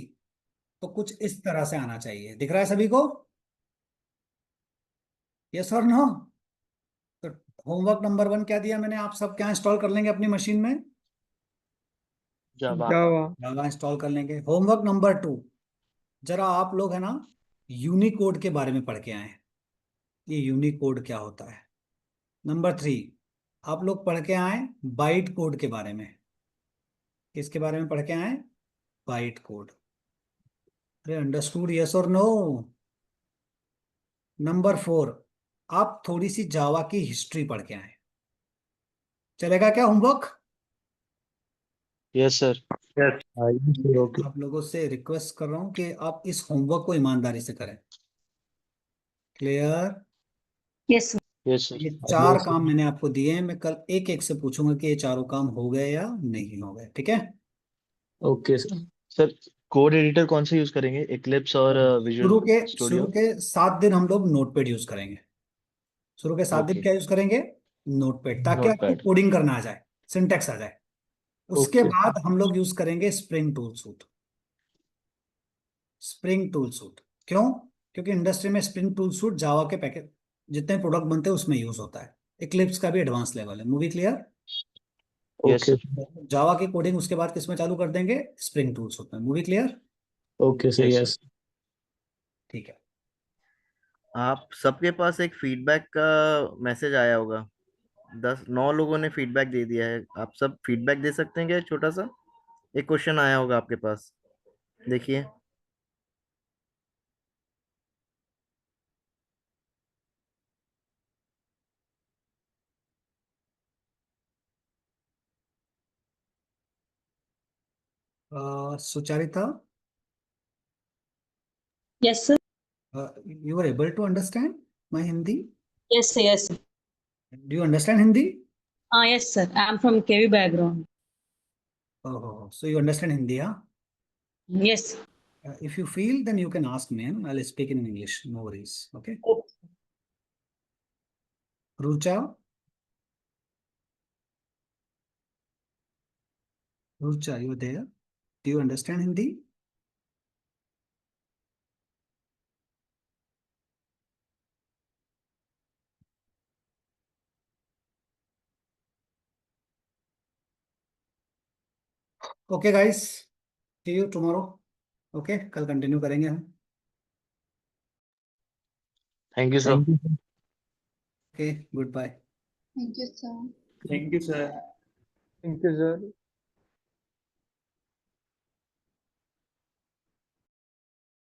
तो कुछ इस तरह से आना चाहिए। दिख रहा है सभी को? यस और नो? तो होमवर्क नंबर 1 क्या दिया मैंने, आप सब क्या इंस्टॉल कर लेंगे अपनी मशीन में? जावा। Java. जावा इंस्टॉल कर लेंगे। होमवर्क नंबर 2, जरा आप लोग है ना यूनिकोड के बारे में पढ़ के आए। ये यूनिकोड क्या होता है? नंबर 3, आप लोग पढ़ के आए बाइट कोड के बारे में। किसके बारे में पढ़ के आए? Byte code. अरे अंडरस्टूड? यस और नो? नंबर 4, आप थोड़ी सी जावा की हिस्ट्री पढ़ के आए। चलेगा क्या होमवर्क? Yes sir. ओके। आप लोगों से रिक्वेस्ट कर रहा हूं कि आप इस होमवर्क को ईमानदारी से करें। Clear? Yes sir. Yes sir. ये 4 काम मैंने आपको दिए हैं, मैं कल एक एक से पूछूंगा कि ये चारों काम हो गए या नहीं हो गए। ठीक है? Okay sir. Sir code editor कौन सा यूज करेंगे, एक्लिप्स और शुरू विजुअल के शुरू स्टूडियो? के 7 दिन हम लोग नोटपैड यूज करेंगे। शुरू के 7 दिन ओके। क्या यूज करेंगे? नोटपैड, ताकि आपको नोटपैड। कोडिंग करना आ जाए, सिंटेक्स आ जाए। उसके ओके। बाद हम लोग यूज करेंगे spring Tool suit. Spring Tool suit क्यों? क्योंकि इंडस्ट्री में स्प्रिंग टूल सूट जावा के पैकेज जितने प्रोडक्ट बनते हैं उसमें यूज होता है। इक्लिप्स का भी एडवांस लेवल है। Movie clear? Yes okay. Sir. Java की कोडिंग उसके बाद किसमें चालू कर देंगे? स्प्रिंग टूल सूट में। Movie clear? Okay sir. Yes sir. Yes. ठीक है। आप सबके पास एक फीडबैक का मैसेज आया होगा। 9 लोगों ने फीडबैक दे दिया है। आप सब फीडबैक दे सकते हैं क्या? छोटा सा एक क्वेश्चन आया होगा आपके पास, देखिए। Sucharita, yes sir. You are able to understand my Hindi? Yes sir. Yes sir. Do you understand Hindi? हाँ yes sir, I am from KV background. Oh, so you understand Hindi, huh? Yes. If you feel, then you can ask me, and I'll speak in English. No worries. Okay. Rucha, Rucha, you there? Do you understand Hindi? Okay, guys. See you tomorrow. Okay, कल continue करेंगे हम. Thank you sir. Thank you. Okay, goodbye. Thank you, sir. Thank you sir. Thank you, sir.